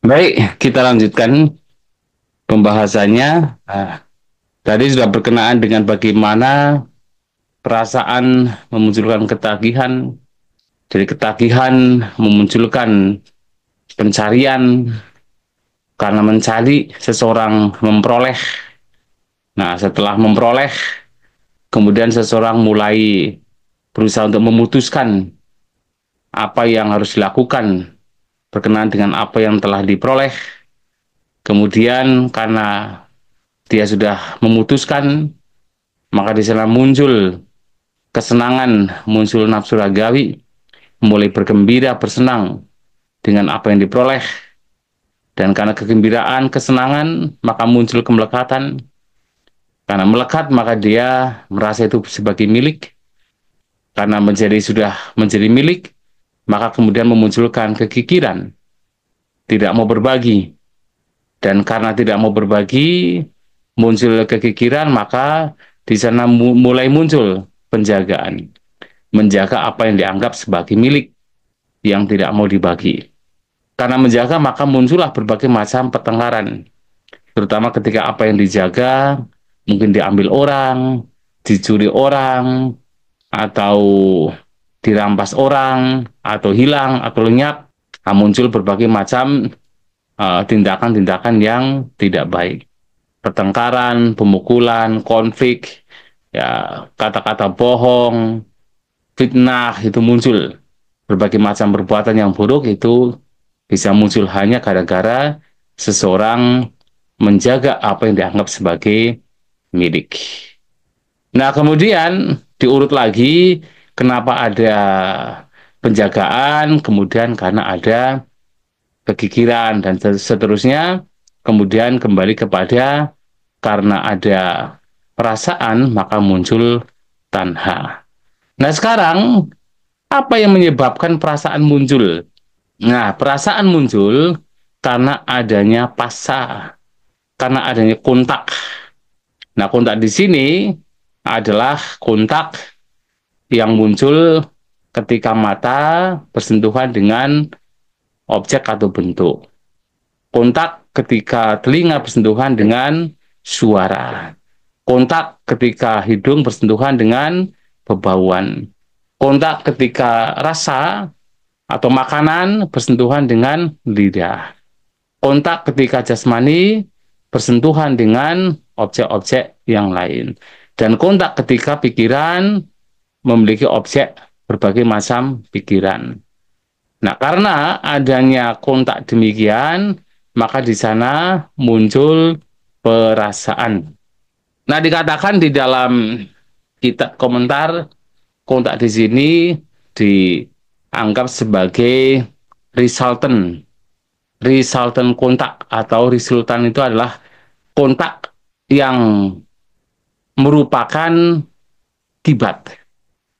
Baik, kita lanjutkan pembahasannya. Tadi sudah berkenaan dengan bagaimana perasaan memunculkan ketagihan, dari ketagihan memunculkan pencarian, karena mencari seseorang memperoleh. Nah, setelah memperoleh, kemudian seseorang mulai berusaha untuk memutuskan apa yang harus dilakukan berkenaan dengan apa yang telah diperoleh. Kemudian karena dia sudah memutuskan, maka di sana muncul kesenangan, muncul nafsu ragawi, mulai bergembira, bersenang dengan apa yang diperoleh. Dan karena kegembiraan, kesenangan, maka muncul kemelekatan. Karena melekat, maka dia merasa itu sebagai milik. Karena sudah menjadi milik, maka kemudian memunculkan kekikiran, tidak mau berbagi. Dan karena tidak mau berbagi, muncul kekikiran, maka di sana mulai muncul penjagaan. Menjaga apa yang dianggap sebagai milik yang tidak mau dibagi. Karena menjaga, maka muncullah berbagai macam pertengkaran. Terutama ketika apa yang dijaga mungkin diambil orang, dicuri orang, atau dirampas orang, atau hilang, atau lenyap. Muncul berbagai macam tindakan-tindakan yang tidak baik. Pertengkaran, pemukulan, konflik, ya kata-kata bohong, fitnah itu muncul. Berbagai macam perbuatan yang buruk itu bisa muncul hanya gara-gara seseorang menjaga apa yang dianggap sebagai milik. Nah, kemudian diurut lagi kenapa ada penjagaan, kemudian karena ada kegigiran, dan seterusnya. Kemudian kembali kepada karena ada perasaan, maka muncul tanha. Nah, sekarang apa yang menyebabkan perasaan muncul? Nah, perasaan muncul karena adanya pasa, karena adanya kontak. Nah, kontak di sini adalah kontak yang muncul ketika mata bersentuhan dengan objek atau bentuk. Kontak ketika telinga bersentuhan dengan suara. Kontak ketika hidung bersentuhan dengan bebauan. Kontak ketika rasa atau makanan bersentuhan dengan lidah. Kontak ketika jasmani bersentuhan dengan objek-objek yang lain. Dan kontak ketika pikiran memiliki objek berbagai macam pikiran. Nah, karena adanya kontak demikian, maka di sana muncul perasaan. Nah, dikatakan di dalam kitab komentar, kontak di sini dianggap sebagai resultant. Resultant kontak atau resultant itu adalah kontak yang merupakan akibat.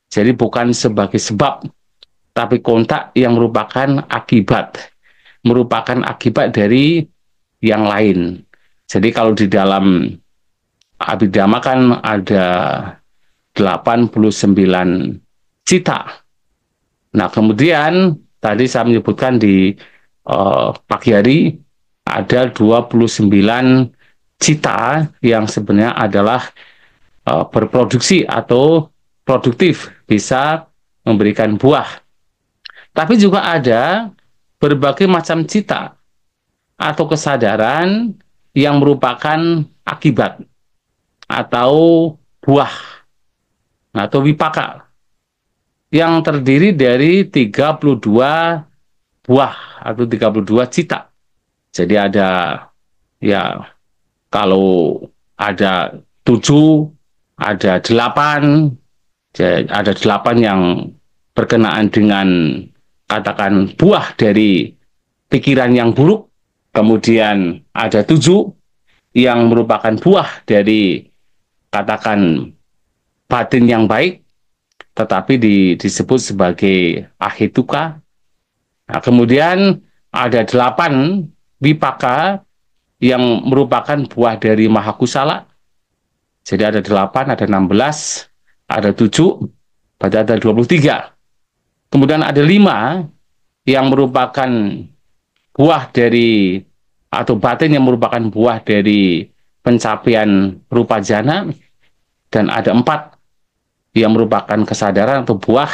Jadi bukan sebagai sebab, tapi kontak yang merupakan akibat. Merupakan akibat dari yang lain. Jadi kalau di dalam Abhidhamma kan ada 89 cita. Nah, kemudian tadi saya menyebutkan di pagi hari ada 29 cita yang sebenarnya adalah berproduksi atau produktif, bisa memberikan buah. Tapi juga ada berbagai macam cita atau kesadaran yang merupakan akibat atau buah atau wipaka yang terdiri dari 32 buah atau 32 cita. Jadi ada, ya, kalau ada 7, ada 8, ada 8 yang berkenaan dengan katakan buah dari pikiran yang buruk. Kemudian ada 7 yang merupakan buah dari katakan batin yang baik, tetapi disebut sebagai ahituka. Nah, kemudian ada 8 wipaka yang merupakan buah dari mahakusala. Jadi ada 8, ada 16, ada 7, berarti ada 23. Kemudian ada 5 yang merupakan buah dari atau batin yang merupakan buah dari pencapaian rupa jana, dan ada 4 yang merupakan kesadaran atau buah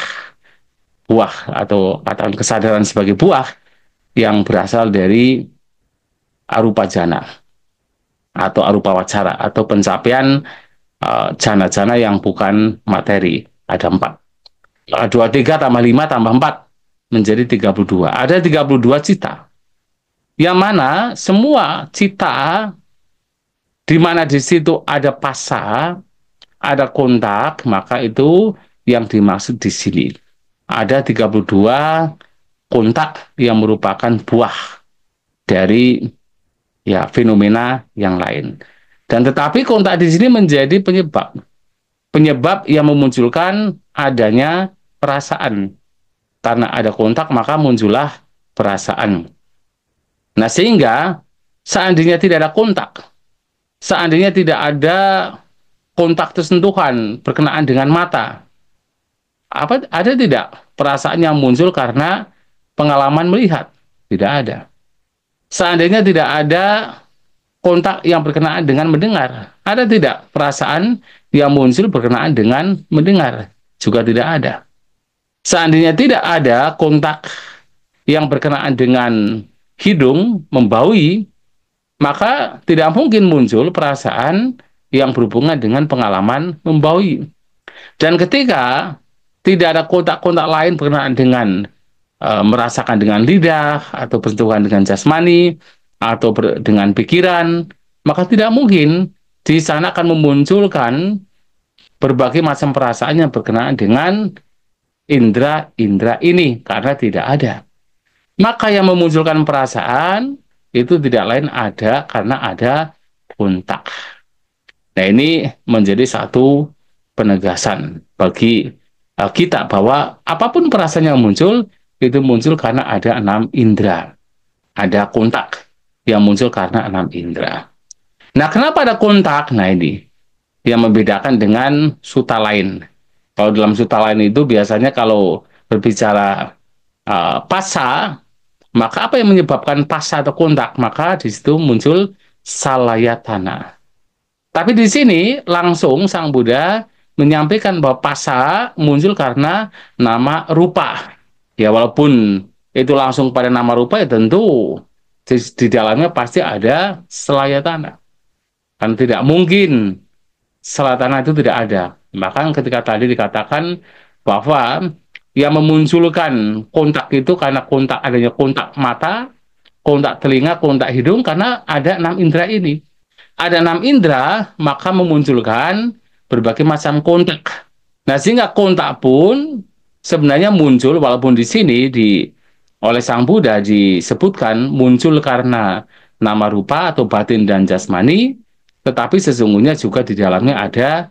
buah atau katakan kesadaran sebagai buah yang berasal dari arupa jana atau arupa wacara atau pencapaian jana-jana yang bukan materi. Ada 4. 23 tambah 5 tambah 4 menjadi 32. Ada 32 cita. Yang mana semua cita di mana di situ ada pasa, ada kontak, maka itu yang dimaksud di sini. Ada 32 kontak yang merupakan buah dari ya fenomena yang lain. Dan tetapi kontak di sini menjadi penyebab. Penyebab yang memunculkan adanya perasaan. Karena ada kontak maka muncullah perasaan. Nah, sehingga seandainya tidak ada kontak, seandainya tidak ada kontak tersentuhan berkenaan dengan mata, apa ada tidak perasaan yang muncul karena pengalaman melihat? Tidak ada. Seandainya tidak ada kontak yang berkenaan dengan mendengar, ada tidak perasaan yang muncul berkenaan dengan mendengar? Juga tidak ada. Seandainya tidak ada kontak yang berkenaan dengan hidung, membaui, maka tidak mungkin muncul perasaan yang berhubungan dengan pengalaman membaui. Dan ketika tidak ada kontak-kontak lain berkenaan dengan merasakan dengan lidah, atau bersentuhan dengan jasmani, atau dengan pikiran, maka tidak mungkin di sana akan memunculkan berbagai macam perasaan yang berkenaan dengan indera-indera ini, karena tidak ada. Maka yang memunculkan perasaan itu tidak lain ada karena ada kontak. Nah, ini menjadi satu penegasan bagi kita bahwa apapun perasaan yang muncul, itu muncul karena ada 6 indera. Ada kontak yang muncul karena 6 indera. Nah, kenapa ada kontak? Nah, ini yang membedakan dengan suta lain. Kalau dalam suta lain itu biasanya kalau berbicara pasa, maka apa yang menyebabkan pasa atau kontak? Maka di situ muncul salayatana. Tapi di sini langsung Sang Buddha menyampaikan bahwa pasa muncul karena nama rupa. Ya, walaupun itu langsung pada nama rupa, ya tentu di dalamnya pasti ada salayatana. Kan tidak mungkin salayatana itu tidak ada. Maka ketika tadi dikatakan bahwa yang memunculkan kontak itu karena kontak adanya kontak mata, kontak telinga, kontak hidung, karena ada 6 indera ini. Ada 6 indera, maka memunculkan berbagai macam kontak. Nah, sehingga kontak pun sebenarnya muncul, walaupun di sini oleh Sang Buddha disebutkan muncul karena nama rupa atau batin dan jasmani, tetapi sesungguhnya juga di dalamnya ada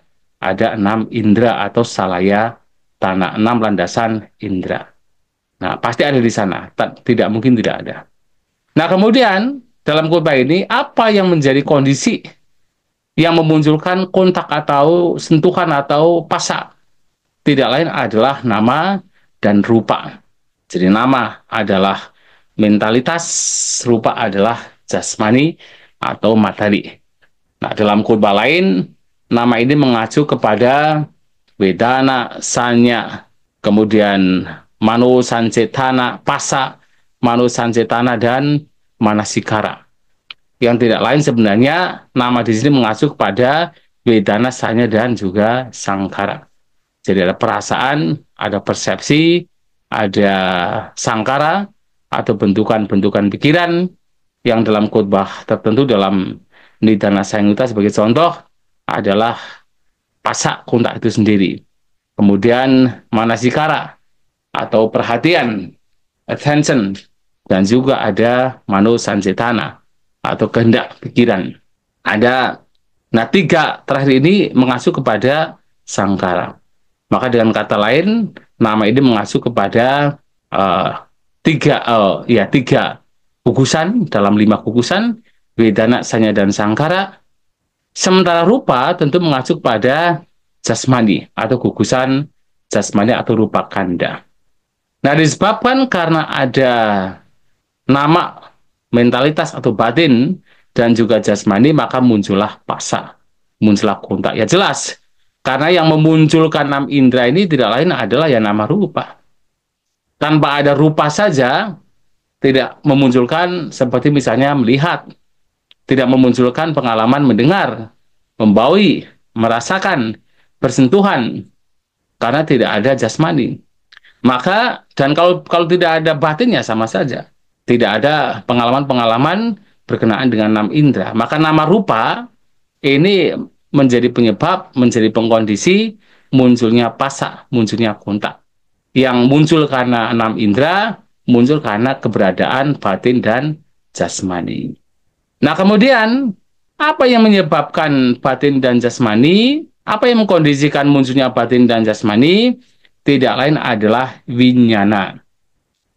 6 indera atau salaya tanah, 6 landasan indera. Nah, pasti ada di sana, tidak mungkin tidak ada. Nah, kemudian dalam khotbah ini apa yang menjadi kondisi yang memunculkan kontak atau sentuhan atau pasa? Tidak lain adalah nama dan rupa. Jadi nama adalah mentalitas, rupa adalah jasmani atau materi. Nah, dalam khotbah lain, nama ini mengacu kepada Wedana, Sanya, kemudian Mano Sancetana, Pasa, Mano Sancetana, dan Manasikara. Yang tidak lain sebenarnya nama di sini mengacu kepada Wedana, Sanya, dan juga Sangkara. Jadi ada perasaan, ada persepsi, ada sangkara, atau bentukan-bentukan pikiran yang dalam khotbah tertentu dalam Nidana Sayuta sebagai contoh adalah pasak kontak itu sendiri. Kemudian manasikara atau perhatian, attention, dan juga ada mano sancetana atau kehendak pikiran. Ada, nah 3 terakhir ini mengacu kepada sangkara. Maka dengan kata lain, nama ini mengacu kepada 3 gugusan dalam 5 gugusan, Wedana, Sanya, dan Sangkara. Sementara rupa tentu mengacu pada jasmani atau gugusan jasmani atau rupa kanda. Nah, disebabkan karena ada nama mentalitas atau batin dan juga jasmani, maka muncullah pasa, muncullah kontak. Ya jelas, karena yang memunculkan enam indera ini tidak lain adalah ya nama rupa. Tanpa ada rupa saja, tidak memunculkan seperti misalnya melihat, tidak memunculkan pengalaman mendengar, membaui, merasakan, bersentuhan, karena tidak ada jasmani. Maka, dan kalau tidak ada batinnya sama saja. Tidak ada pengalaman-pengalaman berkenaan dengan enam indera. Maka nama rupa ini menjadi penyebab, menjadi pengkondisi munculnya pasa, munculnya kontak. Yang muncul karena enam indera, muncul karena keberadaan batin dan jasmani. Nah, kemudian apa yang menyebabkan batin dan jasmani? Apa yang mengkondisikan munculnya batin dan jasmani? Tidak lain adalah winyana.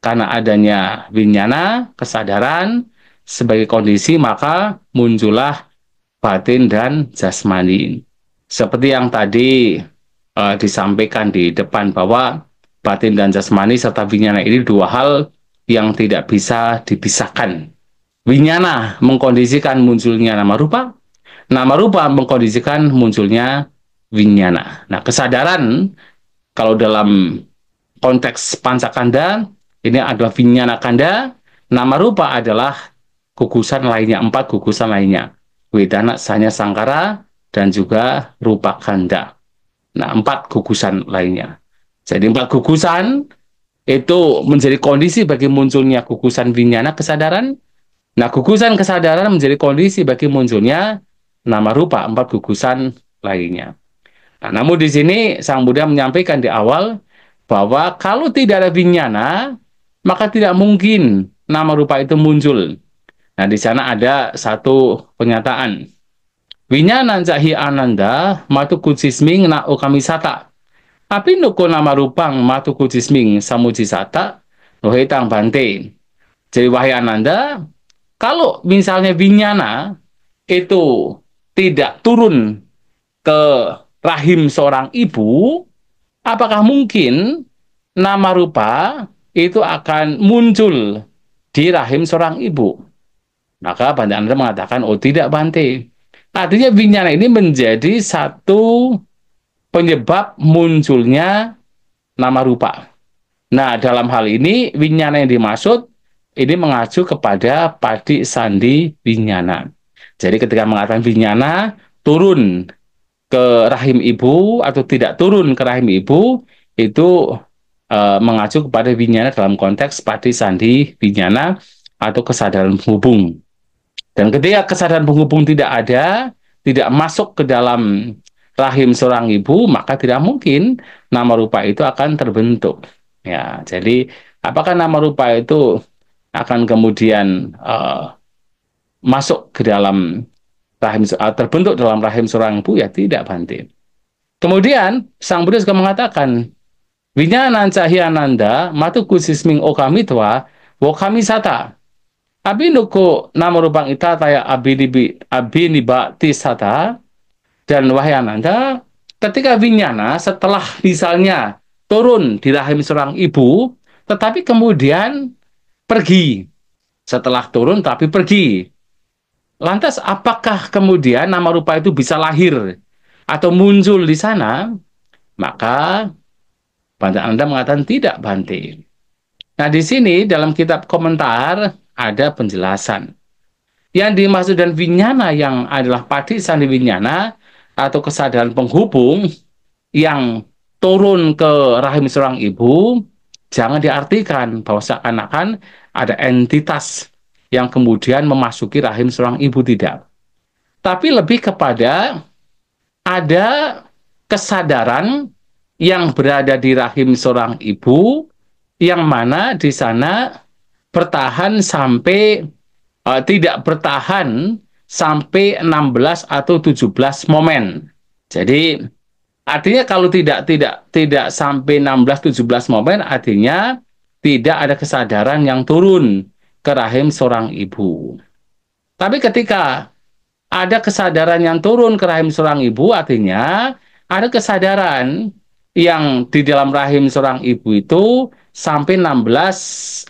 Karena adanya winyana, kesadaran, sebagai kondisi, maka muncullah batin dan jasmani. Seperti yang tadi disampaikan di depan bahwa batin dan jasmani serta winyana ini dua hal yang tidak bisa dipisahkan. Winyana mengkondisikan munculnya nama rupa mengkondisikan munculnya winyana. Nah, kesadaran kalau dalam konteks pancakanda ini adalah winyana kanda, nama rupa adalah gugusan lainnya, 4 gugusan lainnya. Wedana, Sanya, Sangkara, dan juga rupa kanda. Nah, 4 gugusan lainnya. Jadi 4 gugusan itu menjadi kondisi bagi munculnya gugusan winyana kesadaran. Nah, gugusan kesadaran menjadi kondisi bagi munculnya nama rupa, 4 gugusan lainnya. Nah, namun di sini Sang Buddha menyampaikan di awal bahwa kalau tidak ada winyana, maka tidak mungkin nama rupa itu muncul. Nah, di sana ada satu pernyataan. Winyana cahi ananda matu kucisming na okamisata. Api nuko nama rupang matu kucisming samujisata nohetang bante. Jadi wahai Ananda, kalau misalnya winyana itu tidak turun ke rahim seorang ibu, apakah mungkin nama rupa itu akan muncul di rahim seorang ibu? Maka Bante Ananda mengatakan, oh tidak Bante. Artinya winyana ini menjadi satu penyebab munculnya nama rupa. Nah, dalam hal ini winyana yang dimaksud ini mengacu kepada padi sandi winyana. Jadi ketika mengatakan winyana turun ke rahim ibu atau tidak turun ke rahim ibu, itu mengacu kepada winyana dalam konteks padi sandi winyana atau kesadaran penghubung. Dan ketika kesadaran penghubung tidak ada, tidak masuk ke dalam rahim seorang ibu, maka tidak mungkin nama rupa itu akan terbentuk. Ya, jadi apakah nama rupa itu akan kemudian masuk ke dalam rahim, terbentuk dalam rahim seorang ibu? Ya tidak Bante. Kemudian Sang Buddha juga mengatakan, winyana cahyananda matu kusisming okamitwa wokamisata. Abinuko nama rupang itataya abiniba tisata. Dan wahai Ananda, ketika winyana setelah misalnya turun di rahim seorang ibu, tetapi kemudian pergi. Setelah turun tapi pergi. Lantas apakah kemudian nama rupa itu bisa lahir atau muncul di sana? Maka Bante Ananda mengatakan tidak Bante. Nah, di sini dalam kitab komentar ada penjelasan. Yang dimaksud dan winyana yang adalah padi sandi winyana atau kesadaran penghubung yang turun ke rahim seorang ibu, jangan diartikan bahwa seakan-akan ada entitas yang kemudian memasuki rahim seorang ibu, tidak. Tapi lebih kepada ada kesadaran yang berada di rahim seorang ibu, yang mana di sana bertahan sampai tidak bertahan sampai 16 atau 17 momen. Jadi artinya kalau tidak sampai 16-17 momen, artinya tidak ada kesadaran yang turun ke rahim seorang ibu. Tapi ketika ada kesadaran yang turun ke rahim seorang ibu, artinya ada kesadaran yang di dalam rahim seorang ibu itu sampai 16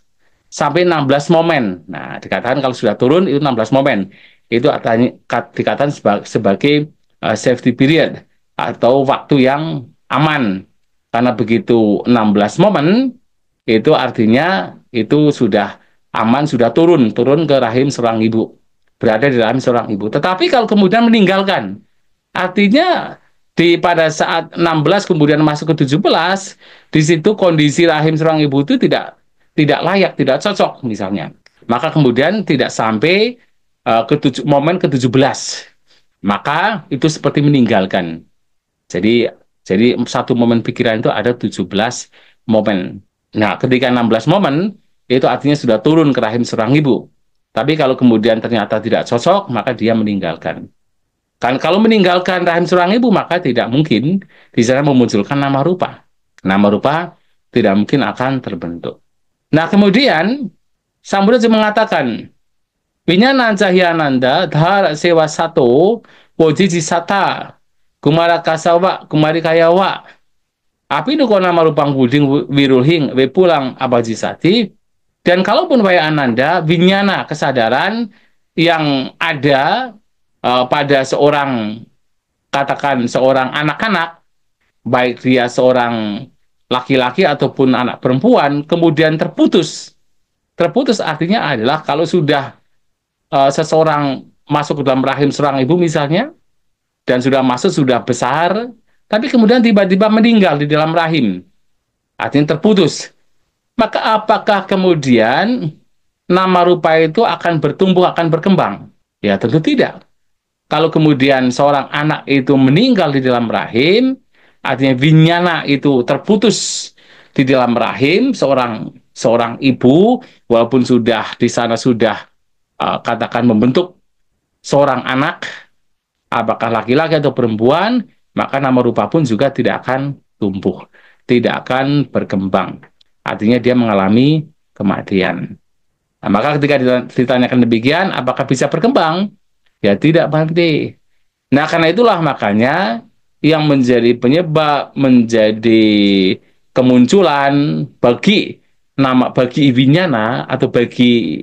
sampai 16 momen. Nah, dikatakan kalau sudah turun itu 16 momen. Itu artinya dikatakan sebagai safety period atau waktu yang aman. Karena begitu 16 momen, itu artinya itu sudah aman, sudah turun ke rahim seorang ibu. Berada di rahim seorang ibu. Tetapi kalau kemudian meninggalkan, artinya pada saat 16 kemudian masuk ke 17, di situ kondisi rahim seorang ibu itu tidak layak, tidak cocok misalnya. Maka kemudian tidak sampai momen ke-17. Maka itu seperti meninggalkan. Jadi satu momen pikiran itu ada 17 momen. Nah, ketika 16 momen, itu artinya sudah turun ke rahim seorang ibu. Tapi kalau kemudian ternyata tidak cocok, maka dia meninggalkan. Kan kalau meninggalkan rahim seorang ibu, maka tidak mungkin di sana memunculkan nama rupa. Nama rupa tidak mungkin akan terbentuk. Nah, kemudian Sang Buddha mengatakan, Winyana Cahyananda dhar sewa sato wojiji sata kumara kasawa kumari kayawa api nuko nama rupang buding wirulhing we pulang abajisati. Dan kalaupun waya Ananda, winyana kesadaran yang ada pada seorang, katakan seorang anak-anak, baik dia seorang laki-laki ataupun anak perempuan, kemudian terputus. Terputus artinya adalah kalau sudah seseorang masuk ke dalam rahim seorang ibu misalnya, dan sudah masuk, sudah besar, tapi kemudian tiba-tiba meninggal di dalam rahim, artinya terputus. Maka apakah kemudian nama rupa itu akan bertumbuh, akan berkembang? Ya tentu tidak. Kalau kemudian seorang anak itu meninggal di dalam rahim, artinya winyana itu terputus di dalam rahim seorang ibu, walaupun sudah di sana sudah katakan membentuk seorang anak, apakah laki-laki atau perempuan, maka nama rupa pun juga tidak akan tumbuh, tidak akan berkembang. Artinya dia mengalami kematian. Nah, maka ketika ditanyakan demikian, apakah bisa berkembang? Ya tidak, Bante. Nah, karena itulah makanya yang menjadi penyebab, menjadi kemunculan bagi winyana atau bagi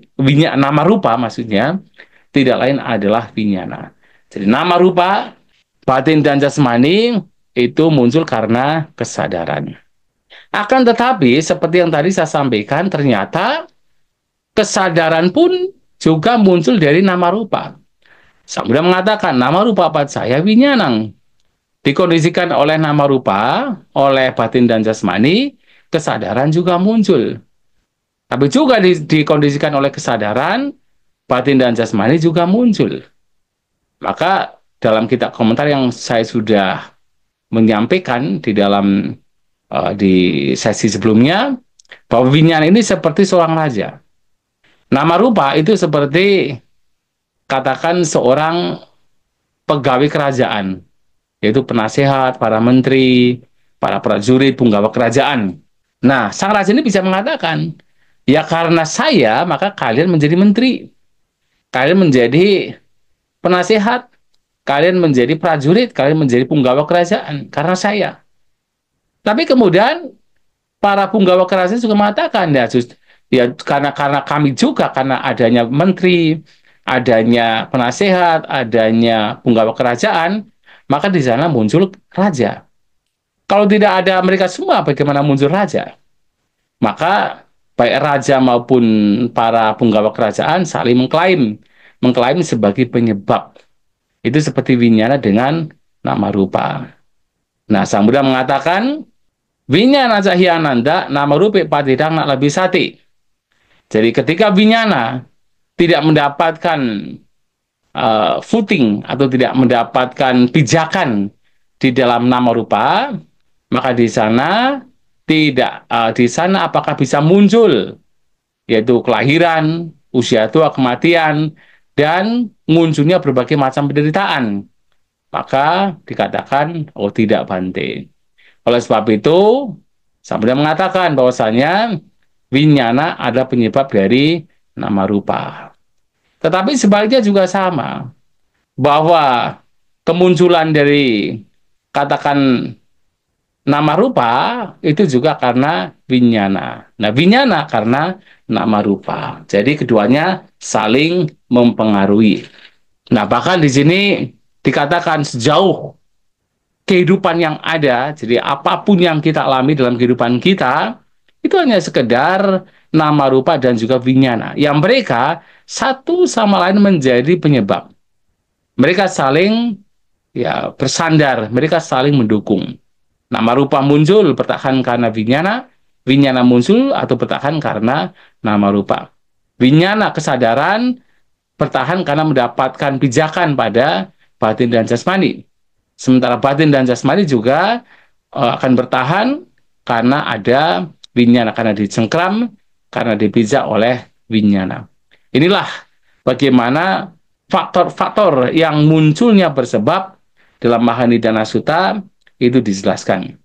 nama rupa maksudnya, tidak lain adalah winyana. Jadi nama rupa, batin dan jasmani itu muncul karena kesadaran. Akan tetapi, seperti yang tadi saya sampaikan, ternyata kesadaran pun juga muncul dari nama rupa. Sang Buddha mengatakan, nama rupa pacaya winyanang. Dikondisikan oleh nama rupa, oleh batin dan jasmani, kesadaran juga muncul. Tapi juga dikondisikan oleh kesadaran, batin dan jasmani juga muncul. Maka dalam kitab komentar yang saya sudah menyampaikan di dalam di sesi sebelumnya, bahwa winyana ini seperti seorang raja. Nama rupa itu seperti katakan seorang pegawai kerajaan, yaitu penasehat, para menteri, para prajurit, punggawa kerajaan. Nah, sang raja ini bisa mengatakan, ya karena saya, maka kalian menjadi menteri, kalian menjadi penasehat, kalian menjadi prajurit, kalian menjadi punggawa kerajaan, karena saya. Tapi kemudian para punggawa kerajaan juga mengatakan, ya karena kami juga, karena adanya menteri, adanya penasehat, adanya punggawa kerajaan, maka di sana muncul raja. Kalau tidak ada mereka semua, bagaimana muncul raja? Maka baik raja maupun para punggawa kerajaan saling mengklaim sebagai penyebab. Itu seperti winyana dengan nama rupa. Nah, Sang Buddha mengatakan, winyana cahyananda nama rupa patidang nak lebih sati. Jadi ketika winyana tidak mendapatkan footing atau tidak mendapatkan pijakan di dalam nama rupa, maka di sana apakah bisa muncul, yaitu kelahiran, usia tua, kematian, dan munculnya berbagai macam penderitaan. Maka dikatakan, oh tidak, Bante. Oleh sebab itu, Sang Buddha mengatakan bahwasanya winyana adalah penyebab dari nama rupa. Tetapi sebaliknya juga sama, bahwa kemunculan dari katakan nama rupa itu juga karena winyana. Nah, winyana karena nama rupa. Jadi keduanya saling mempengaruhi. Nah, bahkan di sini dikatakan sejauh kehidupan yang ada, jadi apapun yang kita alami dalam kehidupan kita, itu hanya sekedar nama rupa dan juga winyana. Yang mereka satu sama lain menjadi penyebab. Mereka saling bersandar, mereka saling mendukung. Nama rupa muncul bertahan karena winyana, winyana muncul atau bertahan karena nama rupa. Winyana kesadaran bertahan karena mendapatkan pijakan pada batin dan jasmani. Sementara batin dan jasmani juga akan bertahan karena ada winyana, karena dicengkram, karena dipijak oleh winyana. Inilah bagaimana faktor-faktor yang munculnya bersebab dalam Mahanidana Sutta itu dijelaskan.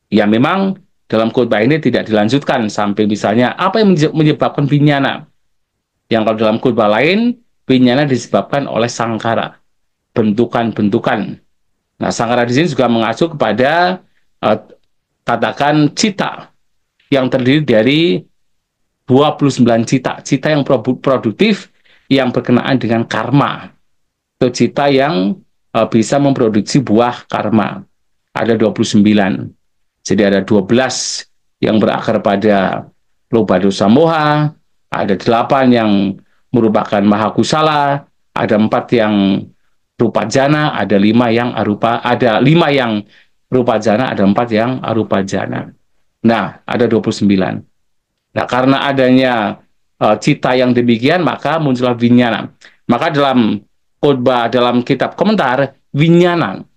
Ya memang dalam khotbah ini tidak dilanjutkan sampai misalnya apa yang menyebabkan winyana. Yang kalau dalam khotbah lain, winyana disebabkan oleh sangkara, bentukan-bentukan. Nah, sangkara di sini juga mengacu kepada katakan cita yang terdiri dari 29 cita. Cita yang produktif yang berkenaan dengan karma. Atau cita yang bisa memproduksi buah karma. Ada 29. Jadi ada 12 yang berakar pada loba dosa moha, ada 8 yang merupakan mahakusala, ada 4 yang rupa jana, ada 5 yang arupa, ada 5 yang rupa jana, ada 4 yang arupa jana. Nah, ada 29. Nah, karena adanya cita yang demikian, maka muncullah winyana. Maka dalam khotbah, dalam kitab komentar, winyana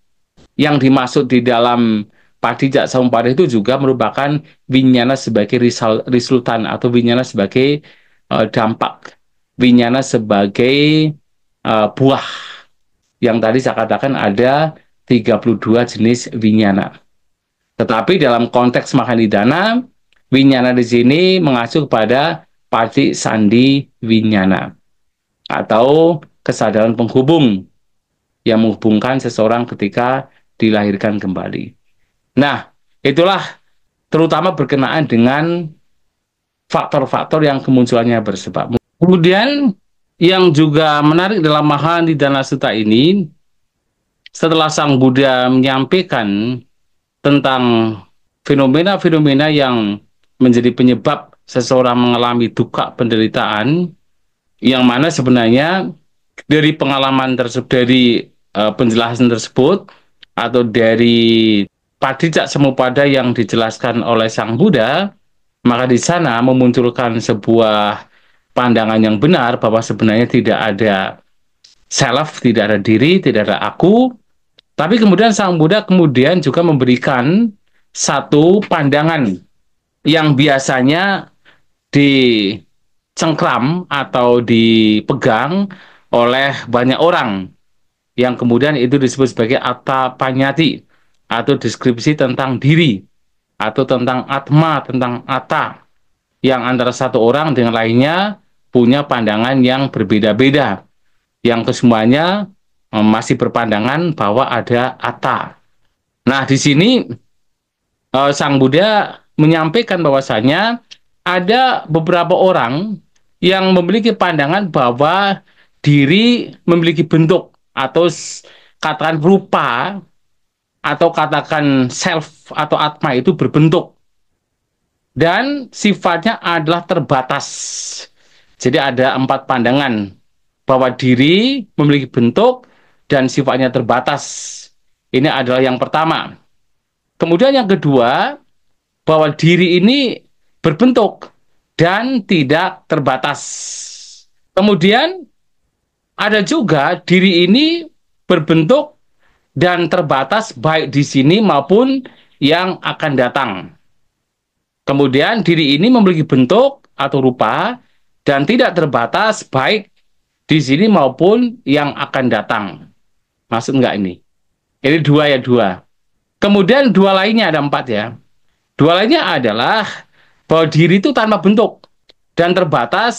yang dimaksud di dalam Padijak Samuppada itu juga merupakan winyana sebagai resultan atau winyana sebagai dampak, winyana sebagai buah. Yang tadi saya katakan ada 32 jenis winyana. Tetapi dalam konteks Mahanidana, winyana di sini mengacu kepada pati sandi winyana atau kesadaran penghubung yang menghubungkan seseorang ketika dilahirkan kembali. Nah, itulah terutama berkenaan dengan faktor-faktor yang kemunculannya bersebab. Kemudian yang juga menarik dalam Mahanidana Sutta ini, setelah Sang Buddha menyampaikan tentang fenomena-fenomena yang menjadi penyebab seseorang mengalami duka penderitaan, yang mana sebenarnya dari pengalaman tersebut, dari penjelasan tersebut, atau dari Padijak Samuppada yang dijelaskan oleh Sang Buddha, maka di sana memunculkan sebuah pandangan yang benar bahwa sebenarnya tidak ada self, tidak ada diri, tidak ada aku. Tapi kemudian Sang Buddha kemudian juga memberikan satu pandangan yang biasanya dicengkram atau dipegang oleh banyak orang, yang kemudian itu disebut sebagai atta panyati, atau deskripsi tentang diri, atau tentang atma, tentang atta, yang antara satu orang dengan lainnya punya pandangan yang berbeda-beda, yang kesemuanya masih berpandangan bahwa ada atta. Nah, di sini Sang Buddha menyampaikan bahwasanya ada beberapa orang yang memiliki pandangan bahwa diri memiliki bentuk atau katakan rupa, atau katakan self atau atma itu berbentuk dan sifatnya adalah terbatas. Jadi ada 4 pandangan bahwa diri memiliki bentuk dan sifatnya terbatas. Ini adalah yang pertama. Kemudian yang kedua, bahwa diri ini berbentuk dan tidak terbatas. Kemudian ada juga diri ini berbentuk dan terbatas baik di sini maupun yang akan datang. Kemudian diri ini memiliki bentuk atau rupa dan tidak terbatas baik di sini maupun yang akan datang. Maksud enggak ini? Ini 2 ya, 2. Kemudian 2 lainnya, ada 4 ya. 2 lainnya adalah bahwa diri itu tanpa bentuk dan terbatas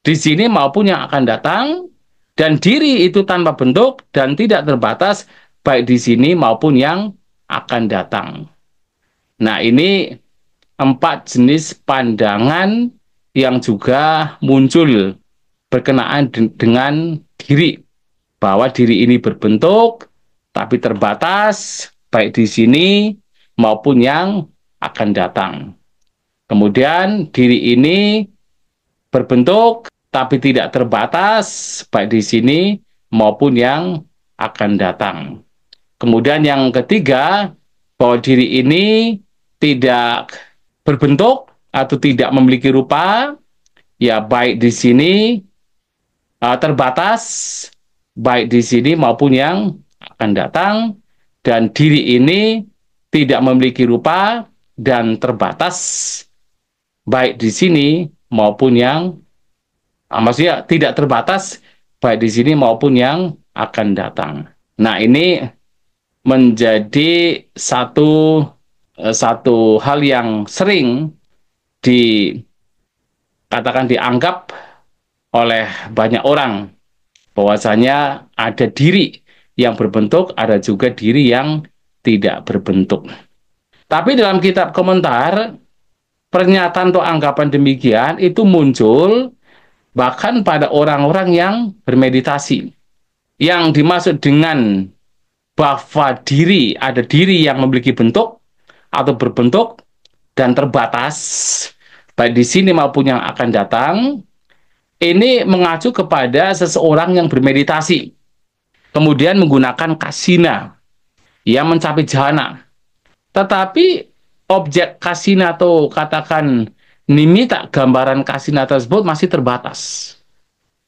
di sini maupun yang akan datang, dan diri itu tanpa bentuk dan tidak terbatas baik di sini maupun yang akan datang. Nah, ini 4 jenis pandangan yang juga muncul berkenaan dengan diri, bahwa diri ini berbentuk tapi terbatas, baik di sini maupun yang akan datang. Kemudian diri ini berbentuk tapi tidak terbatas, baik di sini maupun yang akan datang. Kemudian yang ketiga, bahwa diri ini tidak berbentuk atau tidak memiliki rupa, ya baik di sini terbatas, baik di sini maupun yang akan datang, dan diri ini tidak memiliki rupa dan terbatas, baik di sini maupun yang maksudnya tidak terbatas, baik di sini maupun yang akan datang. Nah, ini menjadi satu hal yang sering dikatakan dianggap oleh banyak orang, bahwasanya ada diri yang berbentuk, ada juga diri yang tidak berbentuk. Tapi dalam kitab komentar, pernyataan atau anggapan demikian itu muncul bahkan pada orang-orang yang bermeditasi. Yang dimaksud dengan bahwa ada diri yang memiliki bentuk atau berbentuk dan terbatas, baik di sini maupun yang akan datang, ini mengacu kepada seseorang yang bermeditasi, kemudian menggunakan kasina yang mencapai jhana. Tetapi objek kasina atau katakan nimita, gambaran kasina tersebut masih terbatas.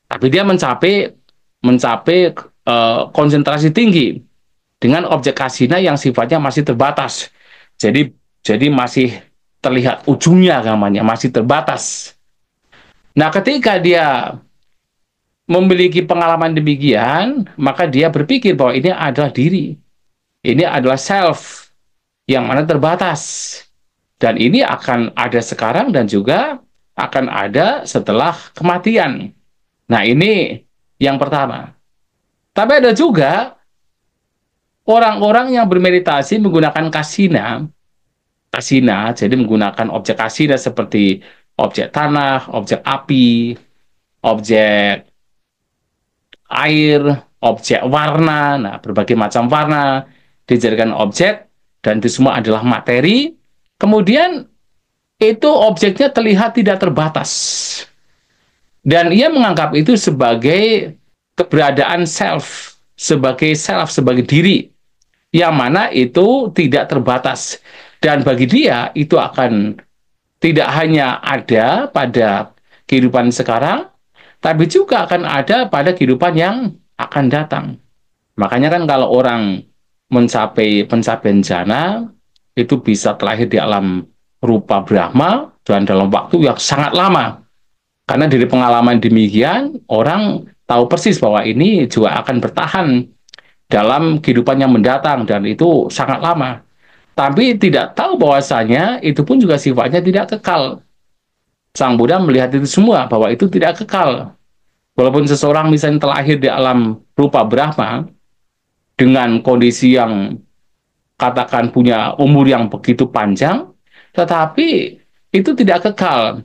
Tapi dia mencapai konsentrasi tinggi dengan objek kasina yang sifatnya masih terbatas. Jadi masih terlihat ujungnya, namanya masih terbatas. Nah, ketika dia memiliki pengalaman demikian, maka dia berpikir bahwa ini adalah diri. Ini adalah self yang mana terbatas. Dan ini akan ada sekarang dan juga akan ada setelah kematian. Nah, ini yang pertama. Tapi ada juga orang-orang yang bermeditasi menggunakan kasina, jadi menggunakan objek kasina seperti objek tanah, objek api, objek air, objek warna, nah berbagai macam warna dijadikan objek, dan itu semua adalah materi. Kemudian itu objeknya terlihat tidak terbatas. Dan ia menganggap itu sebagai keberadaan sebagai diri, yang mana itu tidak terbatas. Dan bagi dia itu akan tidak hanya ada pada kehidupan sekarang, tapi juga akan ada pada kehidupan yang akan datang. Makanya kan kalau orang mencapai pencapaian jhana, itu bisa terlahir di alam rupa Brahma dan dalam waktu yang sangat lama. Karena dari pengalaman demikian, orang tahu persis bahwa ini juga akan bertahan dalam kehidupan yang mendatang, dan itu sangat lama. Tapi tidak tahu bahwasanya itu pun juga sifatnya tidak kekal. Sang Buddha melihat itu semua, bahwa itu tidak kekal. Walaupun seseorang misalnya terlahir di alam rupa Brahma, dengan kondisi yang katakan punya umur yang begitu panjang, tetapi itu tidak kekal.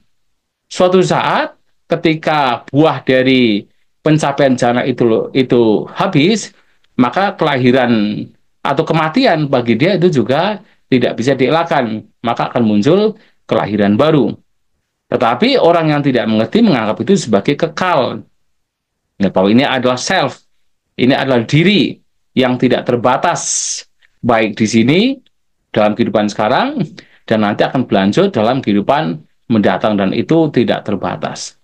Suatu saat ketika buah dari pencapaian jhana itu habis, maka kelahiran atau kematian bagi dia itu juga tidak bisa dielakkan, maka akan muncul kelahiran baru. Tetapi orang yang tidak mengerti menganggap itu sebagai kekal. Nah, bahwa ini adalah self, ini adalah diri yang tidak terbatas, baik di sini dalam kehidupan sekarang dan nanti akan berlanjut dalam kehidupan mendatang, dan itu tidak terbatas.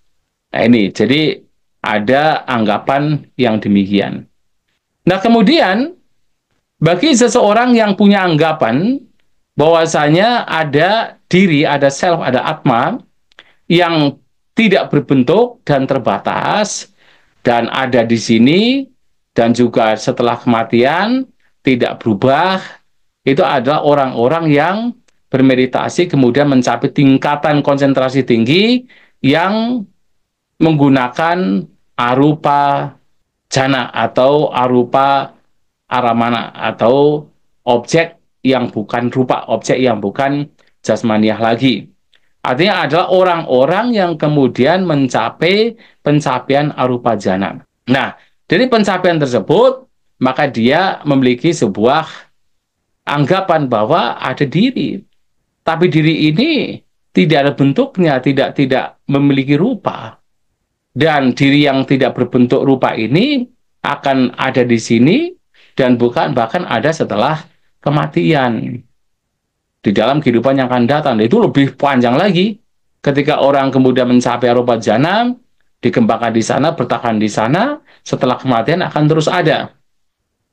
Nah, ini jadi ada anggapan yang demikian. Nah, kemudian bagi seseorang yang punya anggapan bahwasanya ada diri, ada self, ada atma yang tidak berbentuk dan terbatas, dan ada di sini dan juga setelah kematian tidak berubah, itu adalah orang-orang yang bermeditasi kemudian mencapai tingkatan konsentrasi tinggi yang menggunakan arupa jhana atau arupa aramana atau objek yang bukan rupa, objek yang bukan jasmaniah lagi. Artinya adalah orang-orang yang kemudian mencapai pencapaian arupa jana. Nah, dari pencapaian tersebut, maka dia memiliki sebuah anggapan bahwa ada diri. Tapi diri ini tidak ada bentuknya, tidak memiliki rupa. Dan diri yang tidak berbentuk rupa ini akan ada di sini dan bukan bahkan ada setelah kematian. Di dalam kehidupan yang akan datang. Itu lebih panjang lagi. Ketika orang kemudian mencapai arupa jana, dikembangkan di sana, bertahan di sana, setelah kematian akan terus ada.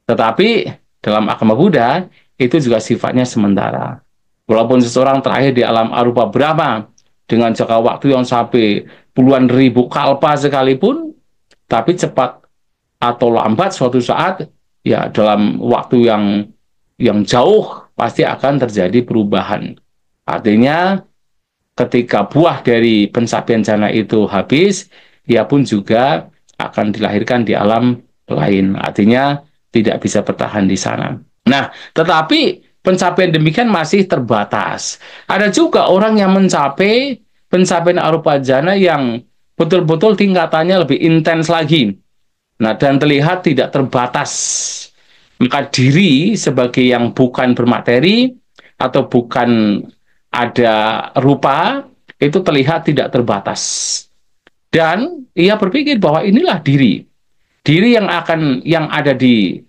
Tetapi dalam agama Buddha, itu juga sifatnya sementara. Walaupun seseorang terakhir di alam arupa Brahma, dengan jangka waktu yang sampai puluhan ribu kalpa sekalipun, tapi cepat atau lambat suatu saat, ya dalam waktu yang jauh, pasti akan terjadi perubahan. Artinya, ketika buah dari pencapaian jana itu habis, ia pun juga akan dilahirkan di alam lain. Artinya, tidak bisa bertahan di sana. Nah, tetapi pencapaian demikian masih terbatas. Ada juga orang yang mencapai pencapaian arupa jana yang betul-betul tingkatannya lebih intens lagi. Nah, dan terlihat tidak terbatas. Maka diri sebagai yang bukan bermateri atau bukan ada rupa, itu terlihat tidak terbatas. Dan ia berpikir bahwa inilah diri. Diri yang ada di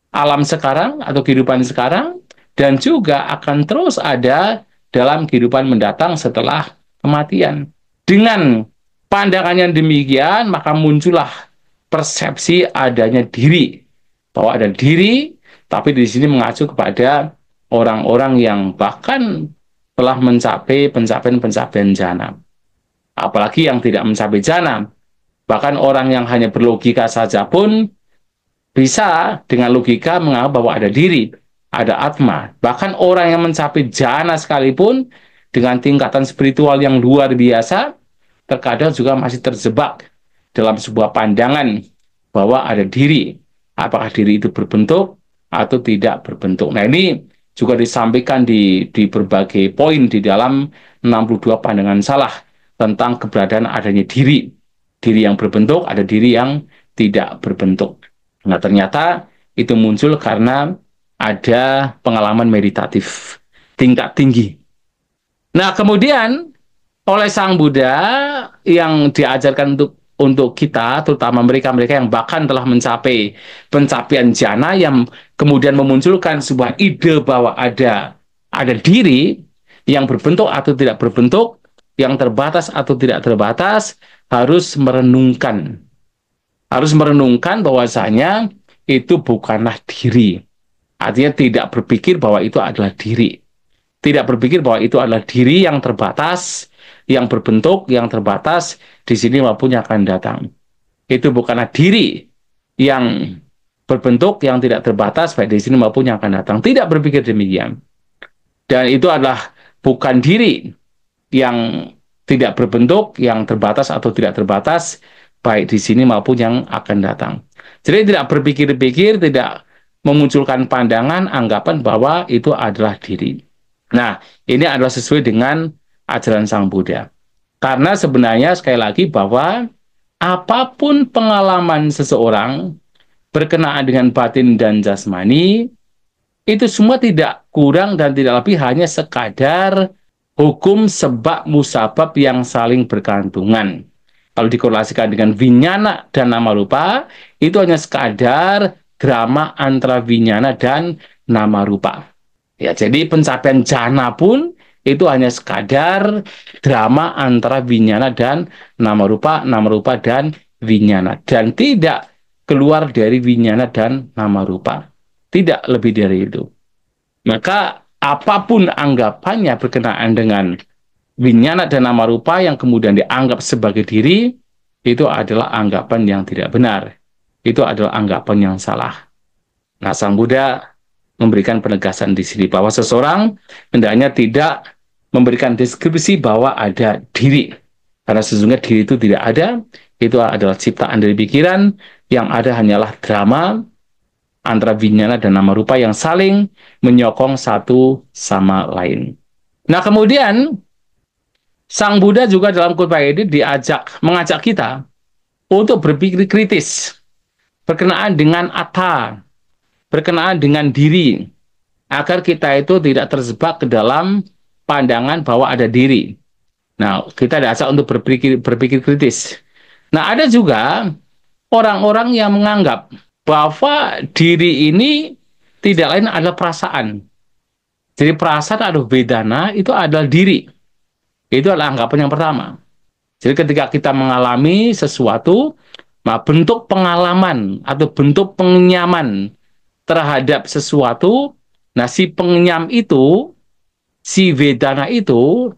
alam sekarang atau kehidupan sekarang, dan juga akan terus ada dalam kehidupan mendatang setelah kematian. Dengan pandangan yang demikian, maka muncullah persepsi adanya diri. Bahwa ada diri, tapi di sini mengacu kepada orang-orang yang bahkan telah mencapai pencapaian jana. Apalagi yang tidak mencapai jana. Bahkan orang yang hanya berlogika saja pun bisa dengan logika menganggap bahwa ada diri, ada atma. Bahkan orang yang mencapai jana sekalipun dengan tingkatan spiritual yang luar biasa, terkadang juga masih terjebak dalam sebuah pandangan bahwa ada diri. Apakah diri itu berbentuk atau tidak berbentuk. Nah, ini juga disampaikan di berbagai poin di dalam 62 pandangan salah tentang keberadaan adanya diri. Diri yang berbentuk, ada diri yang tidak berbentuk. Nah, ternyata itu muncul karena ada pengalaman meditatif tingkat tinggi. Nah, kemudian oleh Sang Buddha yang diajarkan untuk kita, terutama mereka-mereka yang bahkan telah mencapai pencapaian jana, yang kemudian memunculkan sebuah ide bahwa ada diri yang berbentuk atau tidak berbentuk, yang terbatas atau tidak terbatas, harus merenungkan bahwasanya itu bukanlah diri. Artinya tidak berpikir bahwa itu adalah diri. Tidak berpikir bahwa itu adalah diri yang terbatas, yang berbentuk, yang terbatas di sini maupun yang akan datang. Itu bukanlah diri yang berbentuk, yang tidak terbatas baik di sini maupun yang akan datang. Tidak berpikir demikian. Dan itu adalah bukan diri yang tidak berbentuk, yang terbatas atau tidak terbatas baik di sini maupun yang akan datang. Jadi tidak berpikir-pikir, tidak memunculkan pandangan, anggapan bahwa itu adalah diri. Nah, ini adalah sesuai dengan ajaran Sang Buddha. Karena sebenarnya sekali lagi bahwa apapun pengalaman seseorang berkenaan dengan batin dan jasmani, itu semua tidak kurang dan tidak lebih hanya sekadar hukum sebab musabab yang saling bergantungan. Kalau dikorelasikan dengan vinyana dan nama rupa, itu hanya sekadar drama antara vinyana dan nama rupa. Ya, jadi pencapaian jana pun itu hanya sekadar drama antara vinyana dan nama rupa dan vinyana. Dan tidak keluar dari vinyana dan nama rupa. Tidak lebih dari itu. Maka apapun anggapannya berkenaan dengan vinyana dan nama rupa yang kemudian dianggap sebagai diri, itu adalah anggapan yang tidak benar. Itu adalah anggapan yang salah. Nah, Sang Buddha memberikan penegasan di sini bahwa seseorang hendaknya tidak memberikan deskripsi bahwa ada diri. Karena sesungguhnya diri itu tidak ada, itu adalah ciptaan dari pikiran, yang ada hanyalah drama antara winyana dan nama rupa yang saling menyokong satu sama lain. Nah, kemudian Sang Buddha juga dalam khotbah ini mengajak kita untuk berpikir kritis berkenaan dengan atta, berkenaan dengan diri, agar kita itu tidak terjebak ke dalam pandangan bahwa ada diri. Nah, kita diajak untuk berpikir kritis. Nah, ada juga orang-orang yang menganggap bahwa diri ini tidak lain adalah perasaan. Jadi perasaan atau vedana itu adalah diri. Itu adalah anggapan yang pertama. Jadi ketika kita mengalami sesuatu, nah bentuk pengalaman atau bentuk pengenyaman terhadap sesuatu, nah si pengenyam itu, si vedana itu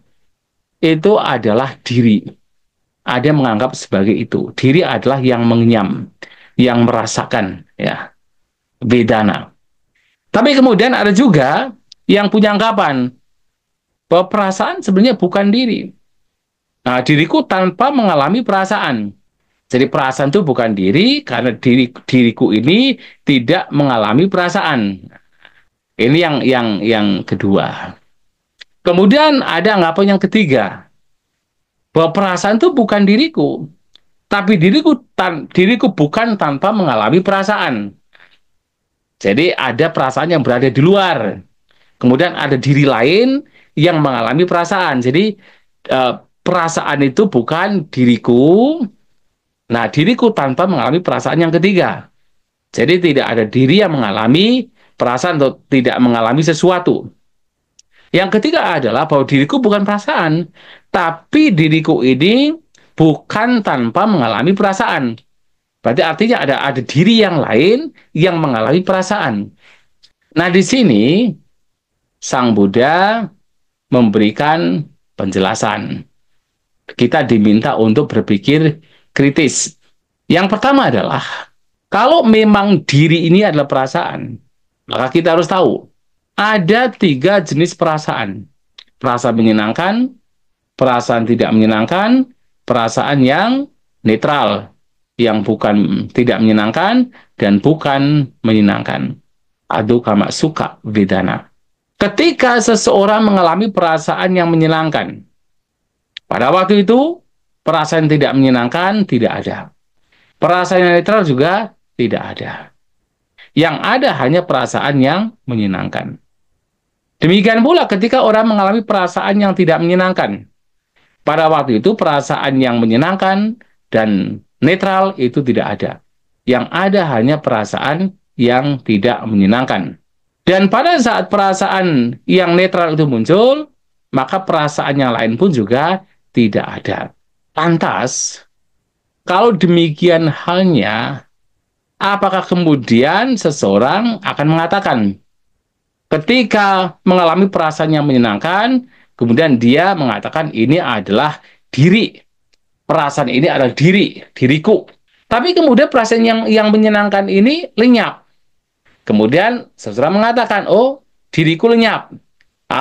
adalah diri. Ada yang menganggap sebagai itu. Diri adalah yang mengenyam, yang merasakan, ya, vedana. Tapi kemudian ada juga yang punya anggapan bahwa perasaan sebenarnya bukan diri. Nah, diriku tanpa mengalami perasaan. Jadi perasaan itu bukan diri karena diriku ini tidak mengalami perasaan. Ini yang kedua. Kemudian ada anggapan yang ketiga, bahwa perasaan itu bukan diriku, tapi diriku bukan tanpa mengalami perasaan. Jadi ada perasaan yang berada di luar. Kemudian ada diri lain yang mengalami perasaan. Jadi perasaan itu bukan diriku. Nah, diriku tanpa mengalami perasaan yang ketiga. Jadi tidak ada diri yang mengalami perasaan atau tidak mengalami sesuatu. Yang ketiga adalah bahwa diriku bukan perasaan, tapi diriku ini bukan tanpa mengalami perasaan. Berarti artinya ada diri yang lain yang mengalami perasaan. Nah, di sini Sang Buddha memberikan penjelasan. Kita diminta untuk berpikir kritis. Yang pertama adalah, kalau memang diri ini adalah perasaan, maka kita harus tahu, ada 3 jenis perasaan. Perasaan menyenangkan, perasaan tidak menyenangkan, perasaan yang netral, yang bukan tidak menyenangkan, dan bukan menyenangkan. Adu kama suka vedana. Ketika seseorang mengalami perasaan yang menyenangkan, pada waktu itu perasaan yang tidak menyenangkan tidak ada. Perasaan yang netral juga tidak ada. Yang ada hanya perasaan yang menyenangkan. Demikian pula ketika orang mengalami perasaan yang tidak menyenangkan, pada waktu itu perasaan yang menyenangkan dan netral itu tidak ada. Yang ada hanya perasaan yang tidak menyenangkan. Dan pada saat perasaan yang netral itu muncul, maka perasaan yang lain pun juga tidak ada. Lantas, kalau demikian halnya, apakah kemudian seseorang akan mengatakan, ketika mengalami perasaan yang menyenangkan, kemudian dia mengatakan ini adalah diri. Perasaan ini adalah diriku. Tapi kemudian perasaan yang menyenangkan ini lenyap. Kemudian seseorang mengatakan, oh, diriku lenyap.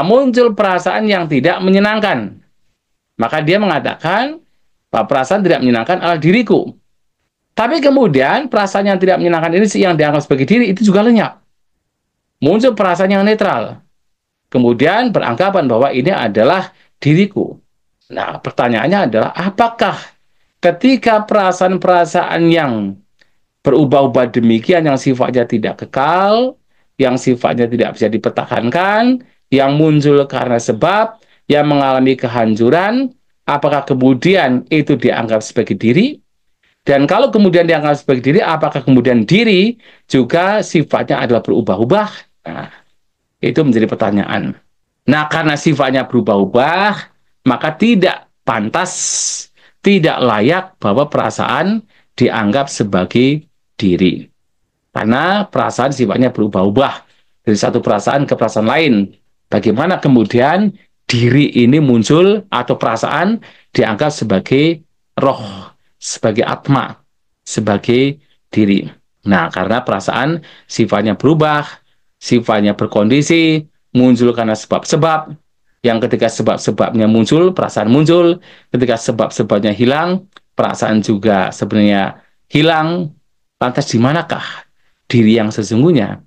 Muncul perasaan yang tidak menyenangkan. Maka dia mengatakan bahwa perasaan tidak menyenangkan adalah diriku. Tapi kemudian perasaan yang tidak menyenangkan ini yang dianggap sebagai diri itu juga lenyap. Muncul perasaan yang netral. Kemudian beranggapan bahwa ini adalah diriku. Nah, pertanyaannya adalah apakah ketika perasaan-perasaan yang berubah-ubah demikian, yang sifatnya tidak kekal, yang sifatnya tidak bisa dipertahankan, yang muncul karena sebab, yang mengalami kehancuran, apakah kemudian itu dianggap sebagai diri? Dan kalau kemudian dianggap sebagai diri, apakah kemudian diri juga sifatnya adalah berubah-ubah? Nah, itu menjadi pertanyaan. Nah, karena sifatnya berubah-ubah, maka tidak pantas, tidak layak bahwa perasaan dianggap sebagai diri. Karena perasaan sifatnya berubah-ubah dari satu perasaan ke perasaan lain. Bagaimana kemudian diri ini muncul atau perasaan dianggap sebagai roh, sebagai atma, sebagai diri. Nah, karena perasaan sifatnya berubah, sifatnya berkondisi, muncul karena sebab-sebab, yang ketika sebab-sebabnya muncul, perasaan muncul, ketika sebab-sebabnya hilang, perasaan juga sebenarnya hilang. Lantas di manakah diri yang sesungguhnya.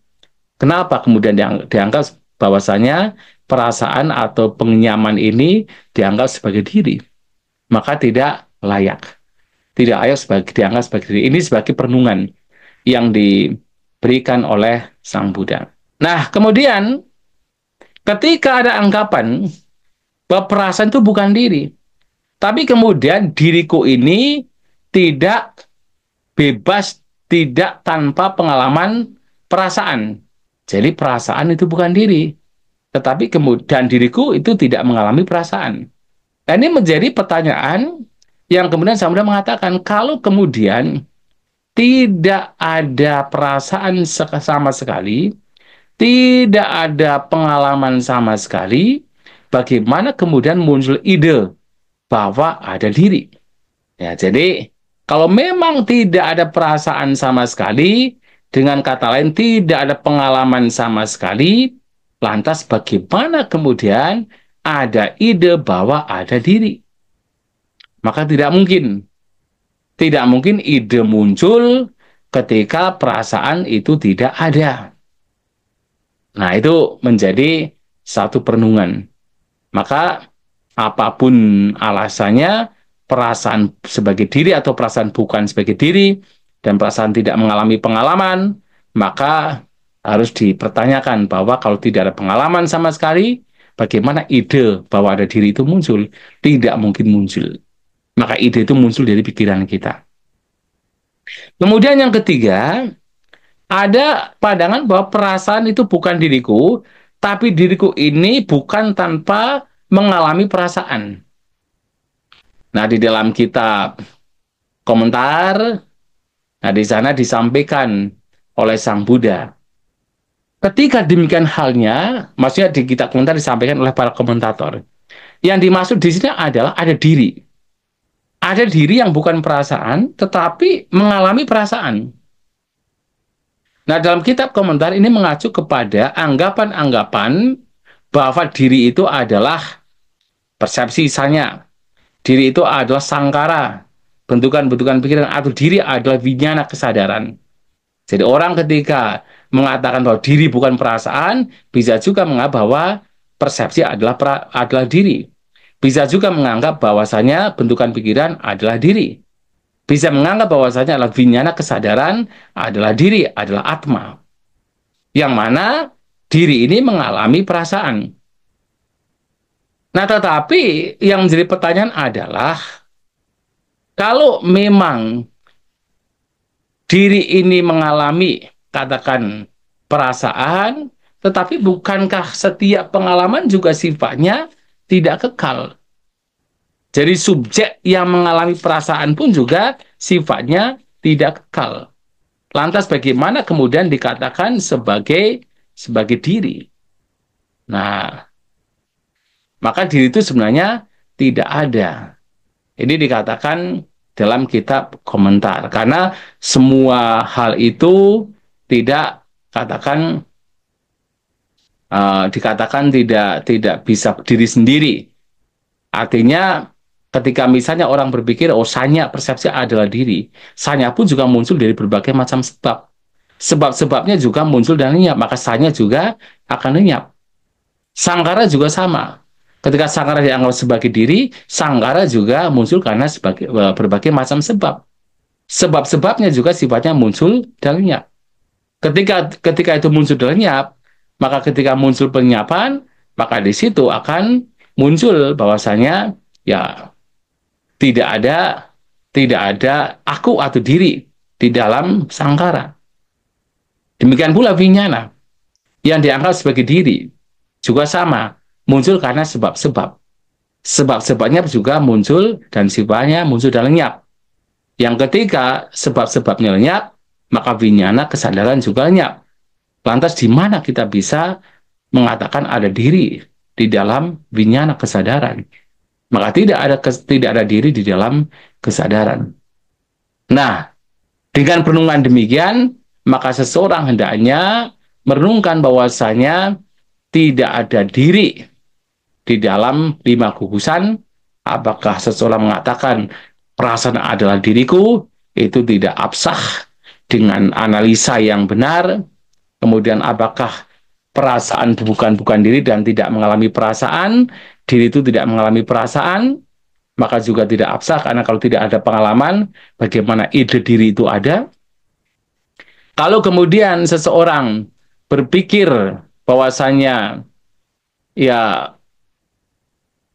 Kenapa kemudian dianggap bahwasanya perasaan atau penyaman ini dianggap sebagai diri? Maka tidak layak. Tidak layak dianggap sebagai diri. Ini sebagai perenungan yang diberikan oleh Sang Buddha. Nah, kemudian ketika ada anggapan bahwa perasaan itu bukan diri, tapi kemudian diriku ini tidak bebas, tidak tanpa pengalaman perasaan. Jadi perasaan itu bukan diri, tetapi kemudian diriku itu tidak mengalami perasaan. Nah, ini menjadi pertanyaan yang kemudian Sang Buddha mengatakan, kalau kemudian tidak ada perasaan sama sekali, tidak ada pengalaman sama sekali, bagaimana kemudian muncul ide bahwa ada diri? Ya, jadi kalau memang tidak ada perasaan sama sekali, dengan kata lain tidak ada pengalaman sama sekali, lantas bagaimana kemudian ada ide bahwa ada diri? Maka tidak mungkin ide muncul ketika perasaan itu tidak ada. Nah, itu menjadi satu perenungan. Maka apapun alasannya, perasaan sebagai diri atau perasaan bukan sebagai diri, dan perasaan tidak mengalami pengalaman, maka harus dipertanyakan bahwa kalau tidak ada pengalaman sama sekali, bagaimana ide bahwa ada diri itu muncul? Tidak mungkin muncul. Maka ide itu muncul dari pikiran kita. Kemudian yang ketiga, ada pandangan bahwa perasaan itu bukan diriku, tapi diriku ini bukan tanpa mengalami perasaan. Nah, di dalam kitab komentar, nah di sana disampaikan oleh Sang Buddha. Ketika demikian halnya, maksudnya di kitab komentar disampaikan oleh para komentator. Yang dimaksud di sini adalah ada diri. Ada diri yang bukan perasaan, tetapi mengalami perasaan. Nah, dalam kitab komentar ini mengacu kepada anggapan-anggapan bahwa diri itu adalah persepsi misalnya. Diri itu adalah sangkara, bentukan-bentukan pikiran, atau diri adalah winyana kesadaran. Jadi orang ketika mengatakan bahwa diri bukan perasaan, bisa juga menganggap bahwa persepsi adalah diri. Bisa juga menganggap bahwasanya bentukan pikiran adalah diri. Bisa menganggap bahwasanya adalah winyana kesadaran adalah diri, adalah atma. Yang mana diri ini mengalami perasaan. Nah, tetapi yang menjadi pertanyaan adalah, kalau memang diri ini mengalami, katakan, perasaan, tetapi bukankah setiap pengalaman juga sifatnya tidak kekal? Jadi subjek yang mengalami perasaan pun juga sifatnya tidak kekal. Lantas bagaimana kemudian dikatakan sebagai diri? Nah, maka diri itu sebenarnya tidak ada. Ini dikatakan dalam kitab komentar. Karena semua hal itu tidak dikatakan tidak bisa diri sendiri. Artinya ketika misalnya orang berpikir, oh sanya persepsi adalah diri, sanya pun juga muncul dari berbagai macam sebab. Sebab-sebabnya juga muncul dan lenyap, maka sanya juga akan lenyap. Sangkara juga sama. Ketika sangkara dianggap sebagai diri, sangkara juga muncul karena berbagai macam sebab. Sebab-sebabnya juga sifatnya muncul dan lenyap. Ketika itu muncul dan lenyap, maka ketika muncul penyapan, maka di situ akan muncul bahwasanya ya tidak ada aku atau diri di dalam sangkara. Demikian pula vinyana yang dianggap sebagai diri juga sama, muncul karena sebab-sebab. Sebab-sebabnya juga muncul dan sifatnya muncul dan lenyap. Yang ketika sebab-sebabnya lenyap, maka vinyana kesadaran juga lenyap. Lantas di mana kita bisa mengatakan ada diri di dalam vinyana kesadaran? Maka tidak ada diri di dalam kesadaran. Nah, dengan perenungan demikian, maka seseorang hendaknya merenungkan bahwasanya tidak ada diri di dalam 5 gugusan. Apakah seseorang mengatakan perasaan adalah diriku, itu tidak absah, dengan analisa yang benar, kemudian apakah perasaan bukan diri dan tidak mengalami perasaan, diri itu tidak mengalami perasaan, maka juga tidak absah, karena kalau tidak ada pengalaman, bagaimana ide diri itu ada. Kalau kemudian seseorang berpikir bahwasanya ya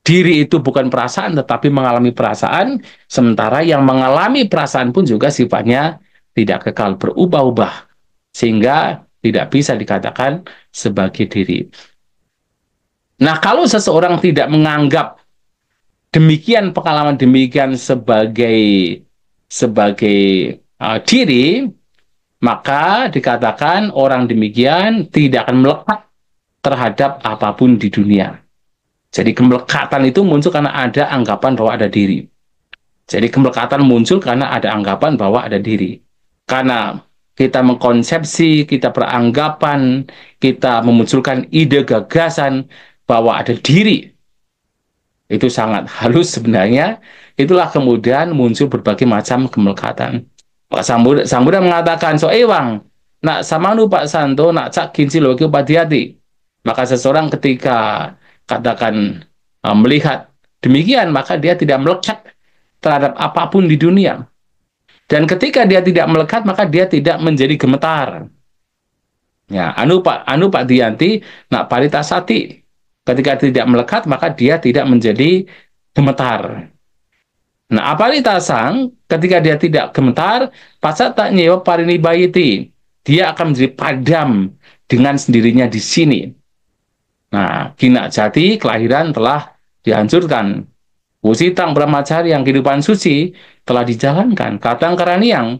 diri itu bukan perasaan tetapi mengalami perasaan, sementara yang mengalami perasaan pun juga sifatnya tidak kekal, berubah-ubah, sehingga tidak bisa dikatakan sebagai diri. Nah, kalau seseorang tidak menganggap demikian pengalaman demikian sebagai diri, maka dikatakan orang demikian tidak akan melekat terhadap apapun di dunia. Jadi kemelekatan itu muncul karena ada anggapan bahwa ada diri. Jadi kemelekatan muncul karena ada anggapan bahwa ada diri. Karena kita mengkonsepsi, kita beranggapan, kita memunculkan ide gagasan bahwa ada diri. Itu sangat halus sebenarnya. Itulah kemudian muncul berbagai macam kemelekatan. Pak Sang Buddha mengatakan, so ewang, nak samanu Pak Santo, nak cak kinci loki upadiati. Maka seseorang ketika katakan melihat demikian, maka dia tidak melekat terhadap apapun di dunia. Dan ketika dia tidak melekat, maka dia tidak menjadi gemetar. Ya, anu Pak Dianti, nak paritasati. Ketika tidak melekat, maka dia tidak menjadi gemetar. Nah, aparitasang, ketika dia tidak gemetar, pasat tak nyewa parinibayiti. Dia akan menjadi padam dengan sendirinya di sini. Nah, Kina Jati, kelahiran telah dihancurkan. Wusitang Brahmacari yang kehidupan suci telah dijalankan. Katang Karaniang,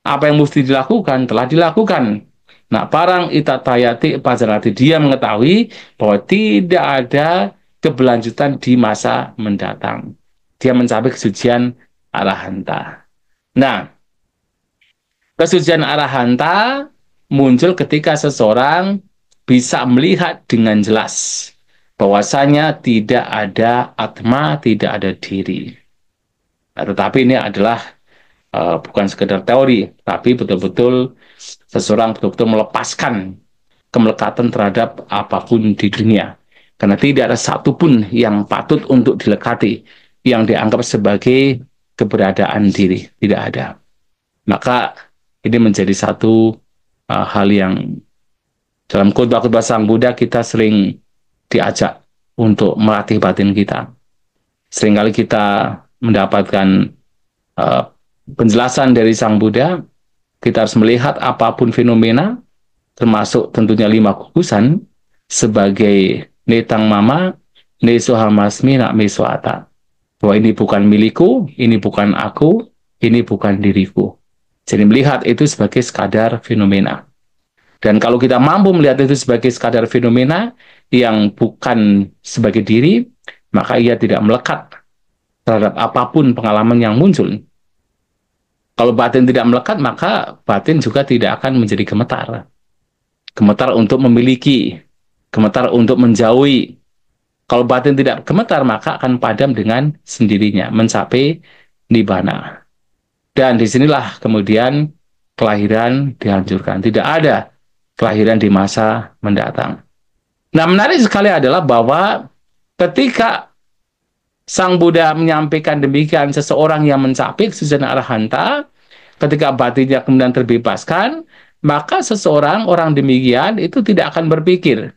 apa yang mesti dilakukan telah dilakukan. Nah, parang itatayati pajarati, dia mengetahui bahwa tidak ada keberlanjutan di masa mendatang. Dia mencapai kesucian arahanta. Nah, kesucian arahanta muncul ketika seseorang bisa melihat dengan jelas bahwasanya tidak ada atma, tidak ada diri. Nah, tetapi ini adalah bukan sekedar teori, tapi betul-betul seseorang betul-betul melepaskan kemelekatan terhadap apapun di dunia. Karena tidak ada satupun yang patut untuk dilekati, yang dianggap sebagai keberadaan diri. Tidak ada. Maka ini menjadi satu hal yang dalam khotbah-khotbah Sang Buddha kita sering diajak untuk melatih batin kita. Seringkali kita mendapatkan penjelasan dari Sang Buddha, kita harus melihat apapun fenomena, termasuk tentunya 5 gugusan, sebagai netang mama, nesohamasmi nak mesoata. Bahwa ini bukan milikku, ini bukan aku, ini bukan diriku. Jadi melihat itu sebagai sekadar fenomena. Dan kalau kita mampu melihat itu sebagai sekadar fenomena yang bukan sebagai diri, maka ia tidak melekat terhadap apapun pengalaman yang muncul. Kalau batin tidak melekat, maka batin juga tidak akan menjadi gemetar. Gemetar untuk memiliki, gemetar untuk menjauhi. Kalau batin tidak gemetar, maka akan padam dengan sendirinya, mencapai nibbana. Dan disinilah kemudian kelahiran dihancurkan. Tidak ada kelahiran di masa mendatang. Nah, menarik sekali adalah bahwa ketika Sang Buddha menyampaikan demikian, seseorang yang mencapai kesucian arahanta, ketika batinnya kemudian terbebaskan, maka seseorang, orang demikian itu tidak akan berpikir,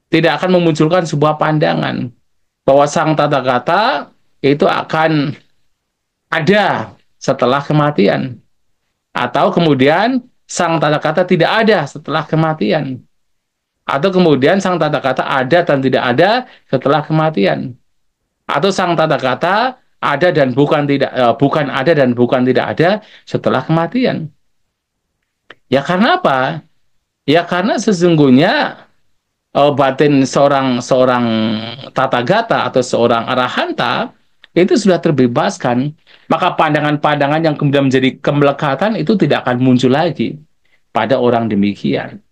tidak akan memunculkan sebuah pandangan bahwa sang tathagata itu akan ada setelah kematian, atau kemudian sang tathagata tidak ada setelah kematian, atau kemudian sang tathagata ada dan tidak ada setelah kematian, atau sang tathagata ada dan bukan ada dan bukan tidak ada setelah kematian. Ya karena apa? Ya karena sesungguhnya batin seorang tathagata atau seorang arahanta itu sudah terbebaskan, maka pandangan-pandangan yang kemudian menjadi kemelekatan itu tidak akan muncul lagi pada orang demikian.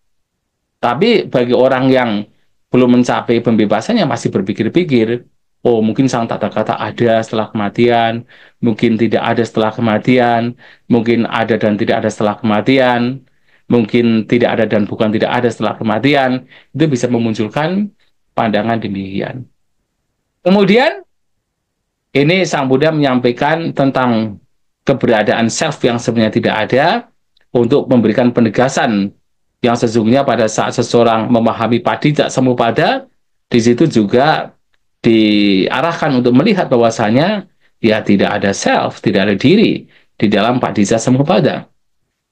Tapi bagi orang yang belum mencapai pembebasan, yang masih berpikir-pikir, Oh, mungkin sang tata kata ada setelah kematian, mungkin tidak ada setelah kematian, mungkin ada dan tidak ada setelah kematian, mungkin tidak ada dan bukan tidak ada setelah kematian. Itu bisa memunculkan pandangan demikian. Kemudian, ini Sang Buddha menyampaikan tentang keberadaan self yang sebenarnya tidak ada untuk memberikan penegasan yang sesungguhnya pada saat seseorang memahami padita samupada, di situ juga diarahkan untuk melihat bahwasanya ya tidak ada self, tidak ada diri di dalam padita samupada.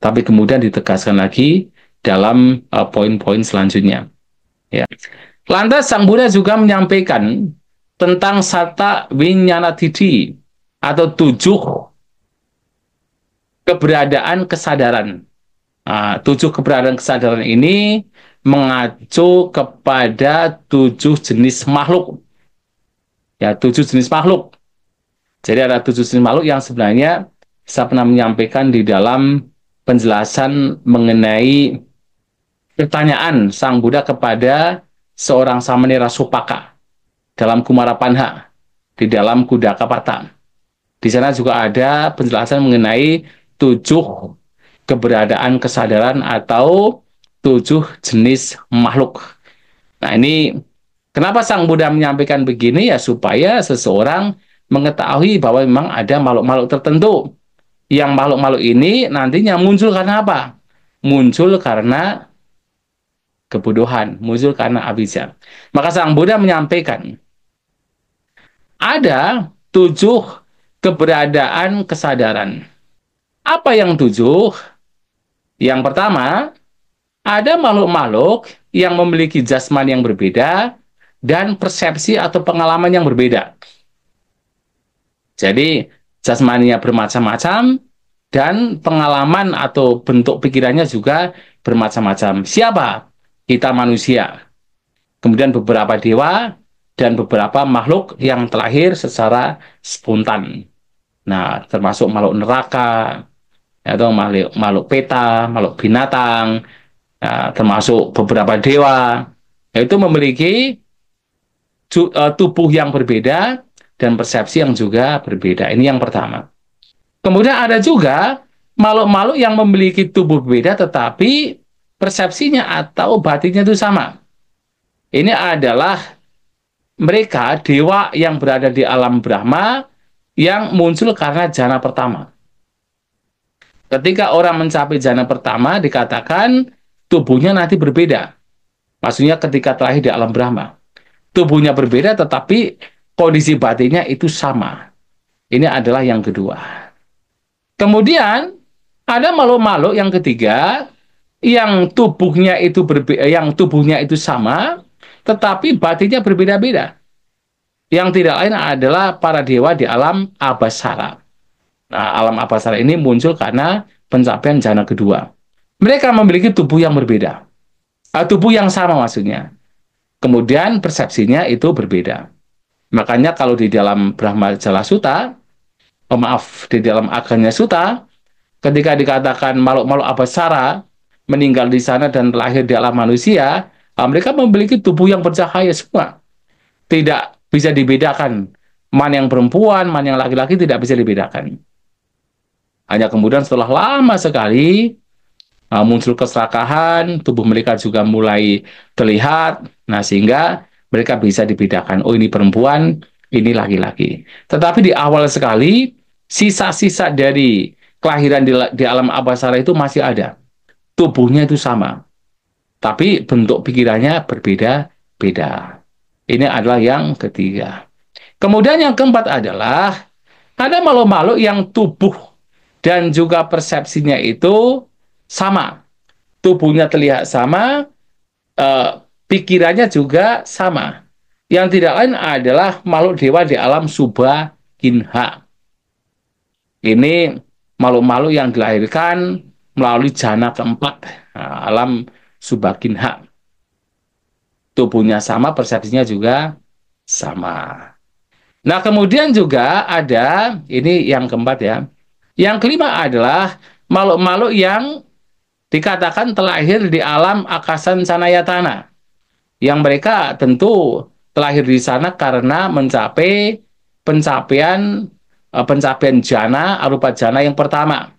Tapi kemudian ditegaskan lagi dalam poin-poin selanjutnya. Ya. Lantas Sang Buddha juga menyampaikan tentang sata winyana titi atau 7 keberadaan kesadaran. Nah, 7 keberadaan kesadaran ini mengacu kepada 7 jenis makhluk. Ya, 7 jenis makhluk. Jadi ada 7 jenis makhluk yang sebenarnya saya pernah menyampaikan di dalam penjelasan mengenai pertanyaan Sang Buddha kepada seorang Samanera Supaka dalam Kumarapanha, di dalam Kudakapata. Di sana juga ada penjelasan mengenai 7 keberadaan kesadaran atau 7 jenis makhluk. Nah, ini kenapa Sang Buddha menyampaikan begini ya supaya seseorang mengetahui bahwa memang ada makhluk-makhluk tertentu. Yang makhluk-makhluk ini nantinya muncul karena apa? Muncul karena kebodohan, muncul karena abijja. Maka Sang Buddha menyampaikan ada 7 keberadaan kesadaran. Apa yang 7? Yang pertama, ada makhluk-makhluk yang memiliki jasmani yang berbeda dan persepsi atau pengalaman yang berbeda. Jadi, jasmaninya bermacam-macam dan pengalaman atau bentuk pikirannya juga bermacam-macam. Siapa? Kita manusia. Kemudian beberapa dewa dan beberapa makhluk yang terlahir secara spontan. Nah, termasuk makhluk neraka, atau makhluk peta, makhluk binatang, ya, termasuk beberapa dewa, yaitu memiliki tubuh yang berbeda dan persepsi yang juga berbeda. Ini yang pertama. Kemudian ada juga makhluk-makhluk yang memiliki tubuh berbeda tetapi persepsinya atau batinnya itu sama. Ini adalah mereka dewa yang berada di alam Brahma yang muncul karena jana pertama. Ketika orang mencapai jana pertama dikatakan tubuhnya nanti berbeda. Maksudnya ketika terlahir di alam Brahma. Tubuhnya berbeda tetapi kondisi batinnya itu sama. Ini adalah yang kedua. Kemudian ada makhluk-makhluk yang ketiga yang tubuhnya itu sama tetapi batinnya berbeda-beda. Yang tidak lain adalah para dewa di alam Abhasara. Nah, alam Abhasara ini muncul karena pencapaian jana kedua. Mereka memiliki tubuh yang berbeda. Tubuh yang sama maksudnya. Kemudian persepsinya itu berbeda. Makanya kalau di dalam Brahma Jala Sutta, di dalam Aganya Sutta, ketika dikatakan makhluk-makhluk Abhasara meninggal di sana dan lahir di alam manusia, mereka memiliki tubuh yang bercahaya semua. Tidak bisa dibedakan. Mana yang perempuan, mana yang laki-laki tidak bisa dibedakan. Hanya kemudian setelah lama sekali muncul keserakahan, tubuh mereka juga mulai terlihat, nah sehingga mereka bisa dibedakan, oh ini perempuan, ini laki-laki. Tetapi di awal sekali, sisa-sisa dari kelahiran di alam Abhasara itu masih ada. Tubuhnya itu sama. Tapi bentuk pikirannya berbeda-beda. Ini adalah yang ketiga. Kemudian yang keempat adalah, ada makhluk-makhluk yang tubuh dan juga persepsinya itu sama. Tubuhnya terlihat sama, pikirannya juga sama. Yang tidak lain adalah makhluk dewa di alam Subhakinha. Ini makhluk-makhluk yang dilahirkan melalui jana keempat, alam Subhakinha. Tubuhnya sama, persepsinya juga sama. Nah, kemudian juga ada, ini yang keempat ya. Yang kelima adalah makhluk-makhluk yang dikatakan terlahir di alam Akasan Sanayatana. Yang mereka tentu terlahir di sana karena mencapai pencapaian jana arupa jana yang pertama,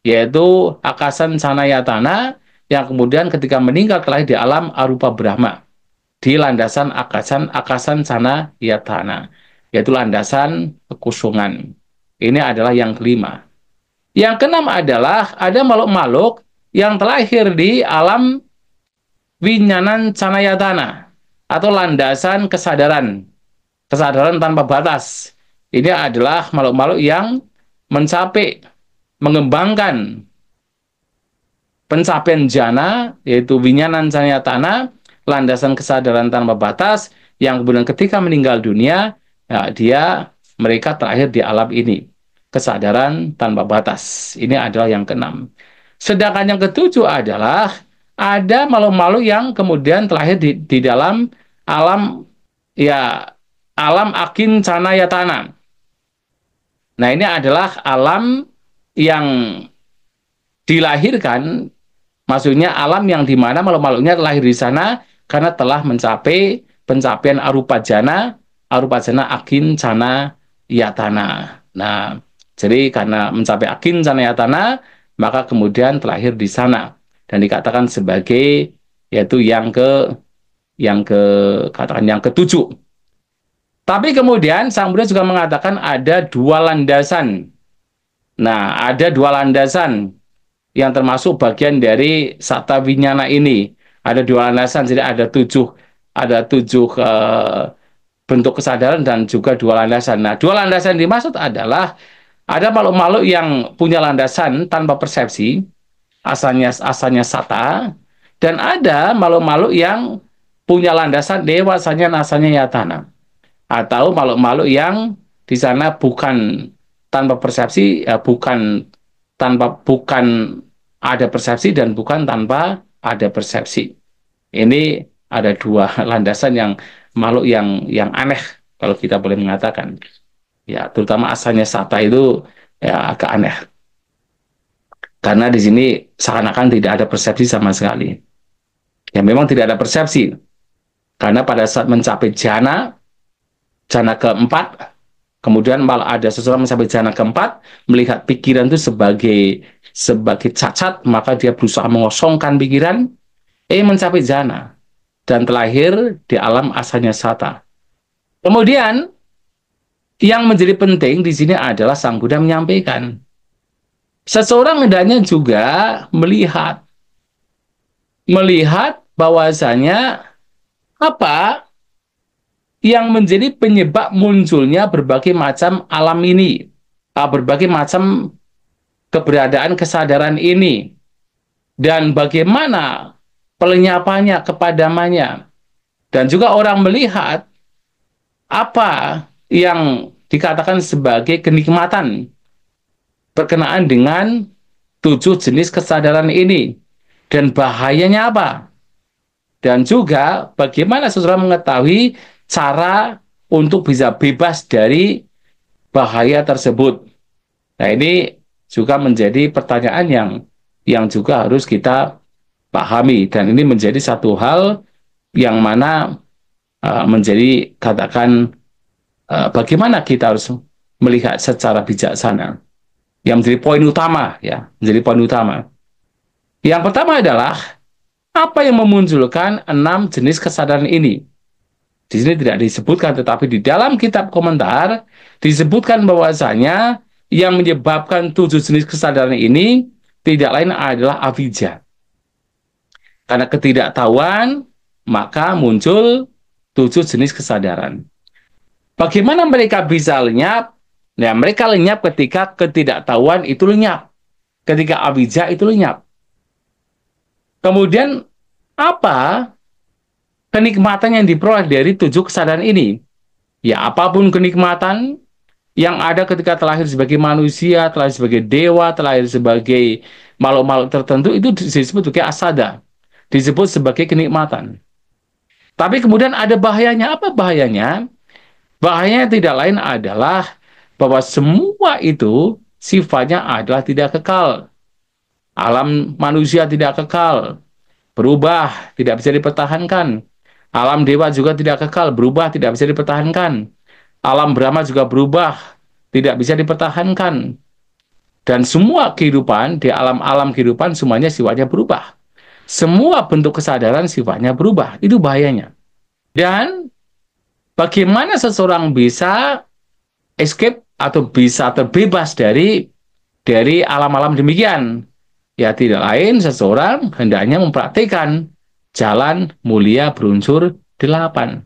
yaitu akasan sanayatana, yang kemudian ketika meninggal terlahir di alam arupa Brahma di landasan akasan akasan sanayatana, yaitu landasan kekusungan. Ini adalah yang kelima. Yang keenam adalah ada makhluk-makhluk yang terlahir di alam winyanan sanayatana atau landasan kesadaran tanpa batas. Ini adalah makhluk-makhluk yang mencapai, mengembangkan pencapaian jana, yaitu winyanan sanayatana, landasan kesadaran tanpa batas, yang kemudian ketika meninggal dunia, ya, mereka terakhir di alam ini, kesadaran tanpa batas. Ini adalah yang keenam. Sedangkan yang ketujuh adalah ada makhluk-makhluk yang kemudian terlahir di dalam alam, ya, alam akin canayatana. Nah, ini adalah alam yang dilahirkan, maksudnya alam yang dimana makhluk-makhluknya lahir di sana karena telah mencapai pencapaian arupa jana akin cana yatana. Nah, jadi karena mencapai akin cana yatana, maka kemudian terlahir di sana dan dikatakan sebagai, yaitu yang ketujuh. Tapi kemudian Sang Buddha juga mengatakan ada dua landasan. Nah, ada dua landasan yang termasuk bagian dari Satta Winyana ini. Ada dua landasan, jadi ada tujuh bentuk kesadaran dan juga dua landasan. Nah, dua landasan yang dimaksud adalah ada makhluk-makhluk yang punya landasan tanpa persepsi, asalnya Satta, dan ada makhluk-makhluk yang punya landasan dewa, asalnya yatana, atau makhluk-makhluk yang di sana bukan tanpa persepsi, bukan ada persepsi dan bukan tanpa ada persepsi. Ini ada dua landasan yang makhluk yang aneh kalau kita boleh mengatakan. Ya, terutama asalnya Satta itu ya agak aneh. Karena di sini seakan-akan tidak ada persepsi sama sekali. Ya, memang tidak ada persepsi. Karena pada saat mencapai jana keempat, kemudian malah ada seseorang mencapai jana keempat, melihat pikiran itu sebagai cacat, maka dia berusaha mengosongkan pikiran, mencapai jana dan terlahir di alam asalnya Satta. Kemudian yang menjadi penting di sini adalah Sang Buddha menyampaikan, seseorang hendaknya juga melihat bahwasanya apa yang menjadi penyebab munculnya berbagai macam alam ini, berbagai macam keberadaan kesadaran ini, dan bagaimana pelenyapannya, kepadamannya. Dan juga orang melihat apa yang dikatakan sebagai kenikmatan berkenaan dengan 7 jenis kesadaran ini, dan bahayanya apa. Dan juga bagaimana seseorang mengetahui cara untuk bisa bebas dari bahaya tersebut. Nah, ini juga menjadi pertanyaan yang juga harus kita pahami, dan ini menjadi satu hal yang mana menjadi katakan bagaimana kita harus melihat secara bijaksana, yang menjadi poin utama, ya, menjadi poin utama. Yang pertama adalah apa yang memunculkan 6 jenis kesadaran ini. Di sini tidak disebutkan, tetapi di dalam kitab komentar disebutkan bahwasanya yang menyebabkan 7 jenis kesadaran ini tidak lain adalah avidya. Karena ketidaktahuan, maka muncul 7 jenis kesadaran. Bagaimana mereka bisa lenyap? Nah, mereka lenyap ketika ketidaktahuan itu lenyap, ketika avidya itu lenyap. Kemudian apa kenikmatan yang diperoleh dari 7 kesadaran ini? Ya, apapun kenikmatan yang ada ketika terlahir sebagai manusia, terlahir sebagai dewa, terlahir sebagai makhluk-makhluk tertentu, itu disebut sebagai asada, disebut sebagai kenikmatan. Tapi kemudian ada bahayanya. Apa bahayanya? Bahayanya tidak lain adalah bahwa semua itu sifatnya adalah tidak kekal. Alam manusia tidak kekal, berubah, tidak bisa dipertahankan. Alam dewa juga tidak kekal, berubah, tidak bisa dipertahankan. Alam Brahma juga berubah, tidak bisa dipertahankan. Dan semua kehidupan, di alam-alam kehidupan semuanya sifatnya berubah. Semua bentuk kesadaran sifatnya berubah. Itu bahayanya. Dan bagaimana seseorang bisa escape atau bisa terbebas dari alam-alam demikian? Ya tidak lain seseorang hendaknya mempraktikkan jalan mulia berunsur 8.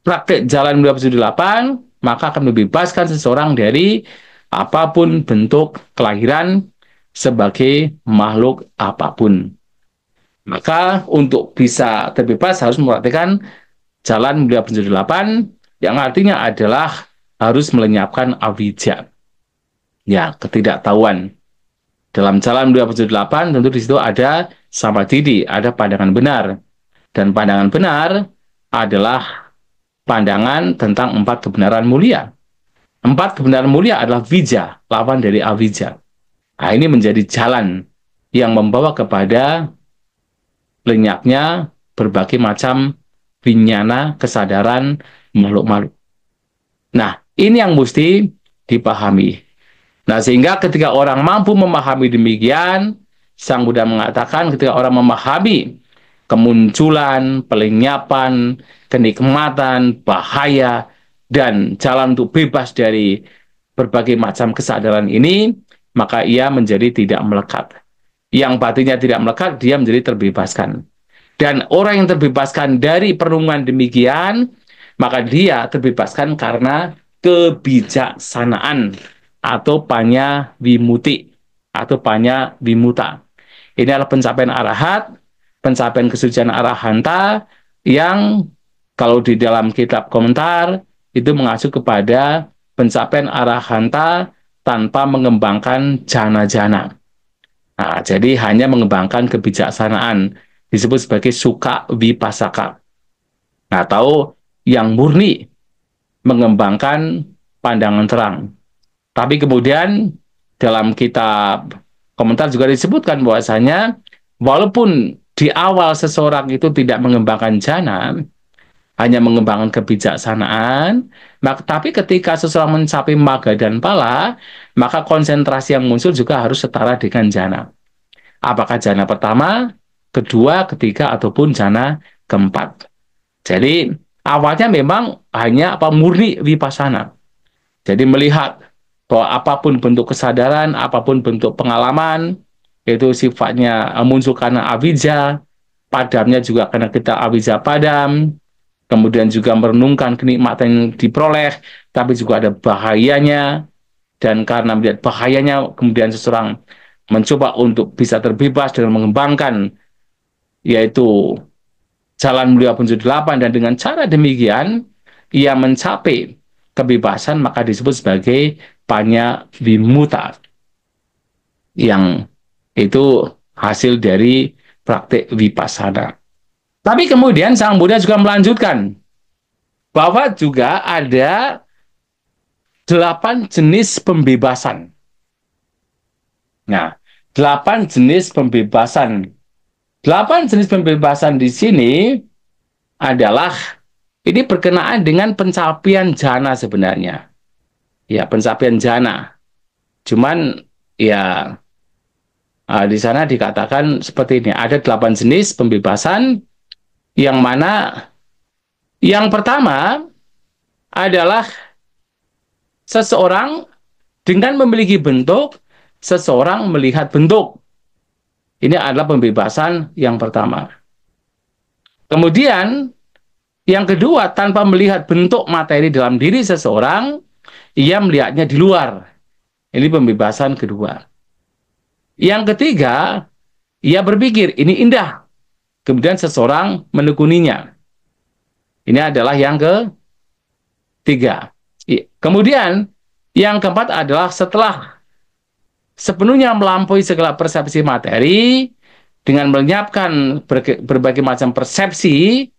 Praktik jalan mulia berunsur 8, maka akan membebaskan seseorang dari apapun bentuk kelahiran sebagai makhluk apapun. Maka untuk bisa terbebas harus mempraktikkan jalan mulia berunsur 8, yang artinya adalah harus melenyapkan avidya. Ya, ketidaktahuan. Dalam jalan mulia berunsur 8 tentu di situ ada samadhi, ada pandangan benar. Dan pandangan benar adalah pandangan tentang 4 kebenaran mulia. 4 kebenaran mulia adalah vijja, lawan dari avidya. Nah, ini menjadi jalan yang membawa kepada lenyapnya berbagai macam vinyana, kesadaran makhluk-makhluk. Nah, ini yang mesti dipahami. Nah, sehingga ketika orang mampu memahami demikian, Sang Buddha mengatakan ketika orang memahami kemunculan, pelenyapan, kenikmatan, bahaya, dan jalan untuk bebas dari berbagai macam kesadaran ini, maka ia menjadi tidak melekat. Yang batinnya tidak melekat, dia menjadi terbebaskan. Dan orang yang terbebaskan dari perenungan demikian, maka dia terbebaskan karena kebijaksanaan atau panya vimuti atau panya vimuta. Ini adalah pencapaian arahat, pencapaian kesucian arahanta yang kalau di dalam kitab komentar itu mengacu kepada pencapaian arahanta tanpa mengembangkan jana-jana. Nah, jadi hanya mengembangkan kebijaksanaan disebut sebagai suka vipasaka. Nah, tahu yang murni mengembangkan pandangan terang. Tapi kemudian dalam kitab komentar juga disebutkan bahwasanya walaupun di awal seseorang itu tidak mengembangkan jana, hanya mengembangkan kebijaksanaan, maka tapi ketika seseorang mencapai maga dan pala, maka konsentrasi yang muncul juga harus setara dengan jana. Apakah jana pertama, kedua, ketiga, ataupun jana keempat. Jadi awalnya memang hanya murni vipassana. Jadi melihat bahwa apapun bentuk kesadaran, apapun bentuk pengalaman, itu sifatnya muncul karena avidya, padamnya juga karena kita avidya padam, kemudian juga merenungkan kenikmatan yang diperoleh, tapi juga ada bahayanya, dan karena melihat bahayanya, kemudian seseorang mencoba untuk bisa terbebas dengan mengembangkan, yaitu jalan mulia berunsur 8, dan dengan cara demikian, ia mencapai kebebasan, maka disebut sebagai panya vimuta, yang itu hasil dari praktik vipassana. Tapi kemudian Sang Buddha juga melanjutkan bahwa juga ada 8 jenis pembebasan. Nah, 8 jenis pembebasan. 8 jenis pembebasan di sini adalah ini berkenaan dengan pencapaian jana sebenarnya. Ya, pencapaian jana. Cuman ya di sana dikatakan seperti ini, ada 8 jenis pembebasan, yang mana yang pertama adalah seseorang dengan memiliki bentuk, seseorang melihat bentuk. Ini adalah pembebasan yang pertama. Kemudian yang kedua, tanpa melihat bentuk materi dalam diri seseorang, ia melihatnya di luar. Ini pembebasan kedua. Yang ketiga, ia berpikir, ini indah. Kemudian seseorang menekuninya. Ini adalah yang ketiga. Kemudian, yang keempat adalah setelah sepenuhnya melampaui segala persepsi materi, dengan melenyapkan berbagai macam persepsi,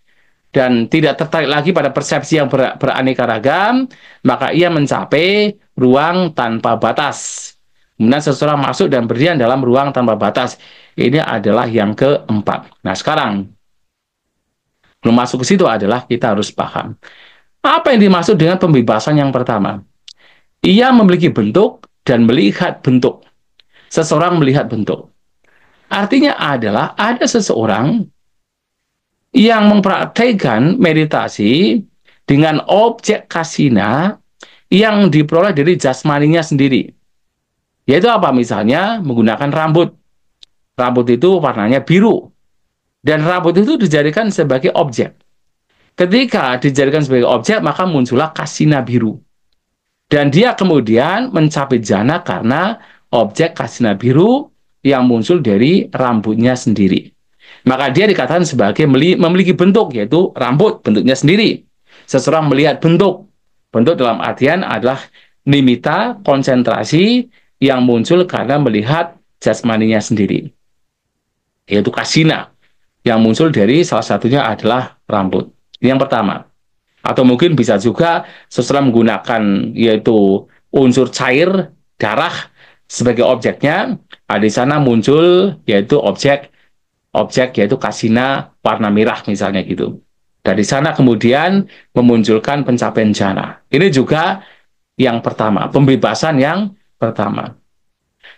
dan tidak tertarik lagi pada persepsi yang beraneka ragam, maka ia mencapai ruang tanpa batas. Kemudian seseorang masuk dan berdiam dalam ruang tanpa batas. Ini adalah yang keempat. Nah, sekarang Belum masuk ke situ adalah kita harus paham. Apa yang dimaksud dengan pembebasan yang pertama? Ia memiliki bentuk dan melihat bentuk. Seseorang melihat bentuk. Artinya adalah ada seseorang yang mempraktekkan meditasi dengan objek kasina yang diperoleh dari jasmaninya sendiri. Yaitu apa? Misalnya menggunakan rambut. Rambut itu warnanya biru. Dan rambut itu dijadikan sebagai objek. Ketika dijadikan sebagai objek, maka muncullah kasina biru. Dan dia kemudian mencapai jana karena objek kasina biru yang muncul dari rambutnya sendiri. Maka dia dikatakan sebagai memiliki bentuk, yaitu rambut, bentuknya sendiri. Seseorang melihat bentuk. Bentuk dalam artian adalah nimita, konsentrasi yang muncul karena melihat jasmaninya sendiri. Yaitu kasina, yang muncul dari salah satunya adalah rambut. Ini yang pertama. Atau mungkin bisa juga seseorang menggunakan yaitu unsur cair, darah sebagai objeknya. Di sana muncul yaitu objek yaitu kasina warna merah misalnya gitu. Dari sana kemudian memunculkan pencapaian jana. Ini juga yang pertama, pembebasan yang pertama.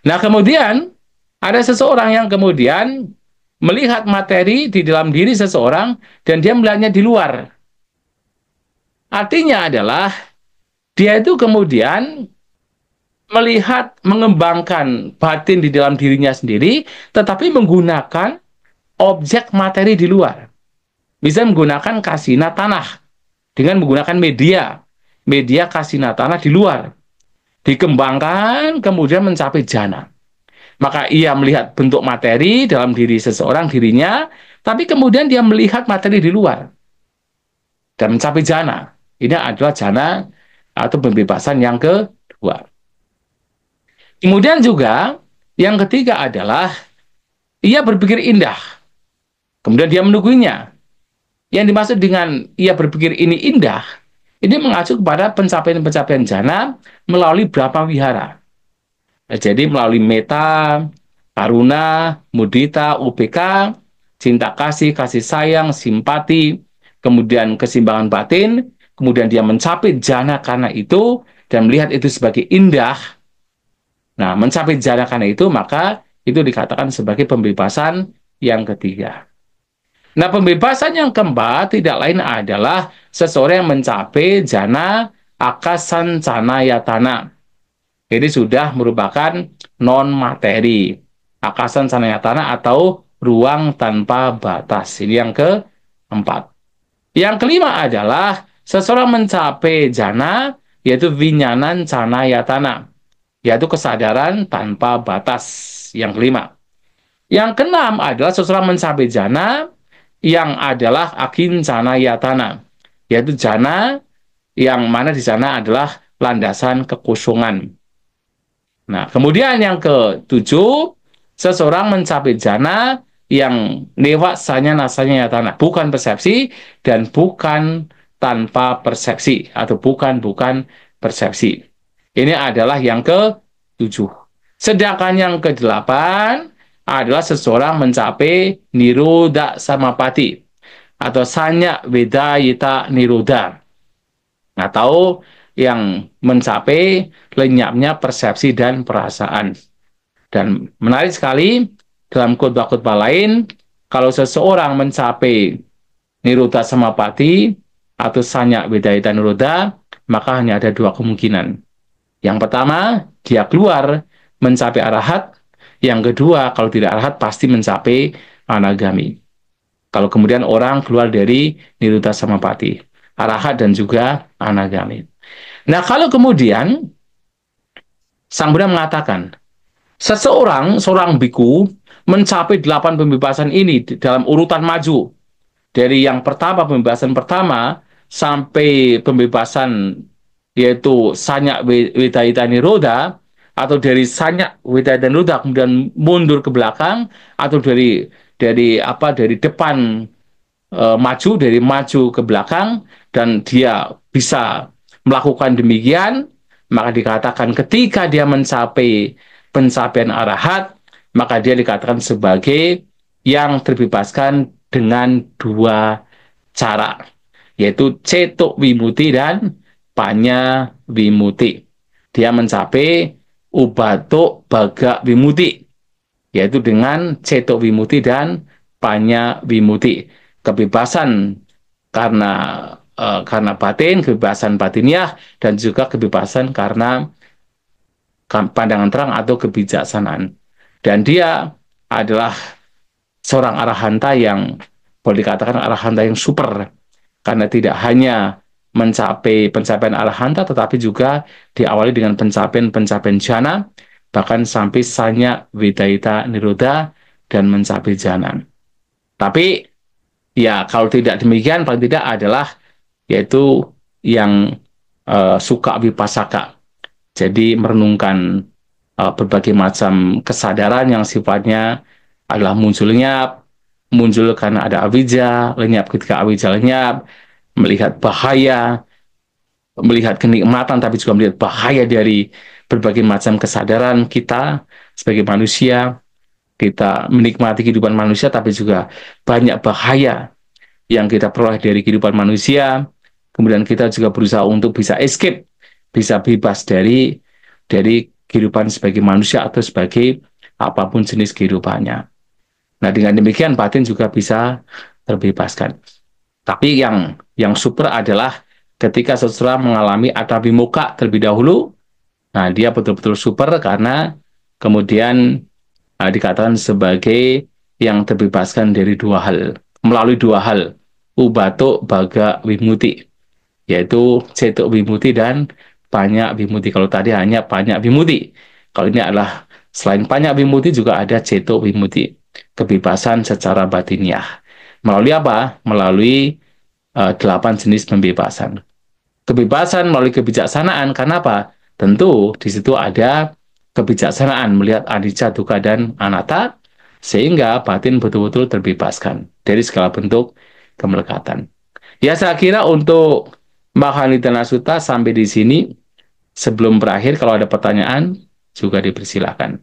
Nah, kemudian ada seseorang yang kemudian melihat materi di dalam diri seseorang dan dia melihatnya di luar. Artinya adalah dia itu kemudian melihat, mengembangkan batin di dalam dirinya sendiri, tetapi menggunakan objek materi di luar. Bisa menggunakan kasina tanah dengan menggunakan media kasina tanah di luar. Dikembangkan, kemudian mencapai jana. Maka ia melihat bentuk materi dalam diri seseorang, dirinya, tapi kemudian dia melihat materi di luar. Dan mencapai jana. Ini adalah jana atau pembebasan yang kedua. Kemudian juga, yang ketiga adalah ia berpikir indah. Kemudian dia menuguinya. Yang dimaksud dengan ia berpikir ini indah, ini mengacu kepada pencapaian-pencapaian jana melalui berapa wihara. Jadi melalui meta, karuna, mudita, UPK, cinta kasih, kasih sayang, simpati, kemudian keseimbangan batin, kemudian dia mencapai jana karena itu, dan melihat itu sebagai indah. Nah, mencapai jana karena itu, maka itu dikatakan sebagai pembebasan yang ketiga. Nah, pembebasan yang keempat tidak lain adalah seseorang yang mencapai jana akasan canayatana. Ini sudah merupakan non-materi. Akasan canayatana atau ruang tanpa batas. Ini yang keempat. Yang kelima adalah seseorang mencapai jana, yaitu vinyanan canayatana, yaitu kesadaran tanpa batas. Yang kelima. Yang keenam adalah seseorang mencapai jana, yang adalah akincana yatana, yaitu jana yang mana di sana adalah landasan kekosongan. Nah, kemudian yang ketujuh, seseorang mencapai jana yang lewat sanya nasanya yatana, bukan persepsi dan bukan tanpa persepsi atau bukan persepsi. Ini adalah yang ketujuh. Sedangkan yang kedelapan adalah seseorang mencapai nirodha samapati atau sanya vedayita nirodha, atau yang mencapai lenyapnya persepsi dan perasaan. Dan menarik sekali, dalam khotbah-khotbah lain, kalau seseorang mencapai nirodha samapati atau sanya vedayita nirodha, maka hanya ada dua kemungkinan. Yang pertama, dia keluar mencapai arahat. Yang kedua, kalau tidak arahat pasti mencapai anagami. Kalau kemudian orang keluar dari nirodha samapati, arahat dan juga anagami. Nah, kalau kemudian Sang Buddha mengatakan, seorang biku mencapai 8 pembebasan ini dalam urutan maju. Dari yang pertama, pembebasan pertama, sampai pembebasan yaitu sanya vedayita nirodha, atau dari sanya vedayita nirodha kemudian mundur ke belakang, atau dari depan maju, dari maju ke belakang, dan dia bisa melakukan demikian, maka dikatakan ketika dia mencapai pencapaian arahat, maka dia dikatakan sebagai yang terbebaskan dengan 2 cara, yaitu cetuk wimuti dan panya wimuti. Dia mencapai ubatuk baga wimuti, yaitu dengan cetuk wimuti dan panya wimuti. Kebebasan karena karena batin, kebebasan batiniah, dan juga kebebasan karena pandangan terang atau kebijaksanaan. Dan dia adalah seorang arahanta yang boleh dikatakan arahanta yang super, karena tidak hanya mencapai pencapaian arahanta, tetapi juga diawali dengan pencapaian-pencapaian jana, bahkan sampai sanya widaita nirodha dan mencapai jana. Tapi ya kalau tidak demikian, paling tidak adalah yaitu yang suka wipasaka. Jadi merenungkan berbagai macam kesadaran yang sifatnya adalah muncul karena ada awija, lenyap ketika awija lenyap, melihat bahaya, melihat kenikmatan, tapi juga melihat bahaya dari berbagai macam kesadaran kita sebagai manusia. Kita menikmati kehidupan manusia, tapi juga banyak bahaya yang kita peroleh dari kehidupan manusia. Kemudian kita juga berusaha untuk bisa escape, bisa bebas dari kehidupan sebagai manusia atau sebagai apapun jenis kehidupannya. Nah, dengan demikian batin juga bisa terbebaskan. Tapi yang super adalah ketika seseorang mengalami atabimoka terlebih dahulu, nah dia betul-betul super karena kemudian dikatakan sebagai yang terbebaskan dari dua hal, melalui dua hal, ubato baga wimuti, yaitu cetuk wimuti dan panyak wimuti. Kalau tadi hanya panyak wimuti, kalau ini adalah selain panyak wimuti juga ada cetuk wimuti, kebebasan secara batiniah. Melalui apa? Melalui 8 jenis pembebasan. Kebebasan melalui kebijaksanaan, karena apa? Tentu di situ ada kebijaksanaan melihat anicca, dukkha, dan anatta, sehingga batin betul-betul terbebaskan dari segala bentuk kemelekatan. Ya, saya kira untuk Mahanidana Sutta sampai di sini. Sebelum berakhir, kalau ada pertanyaan, juga dipersilakan.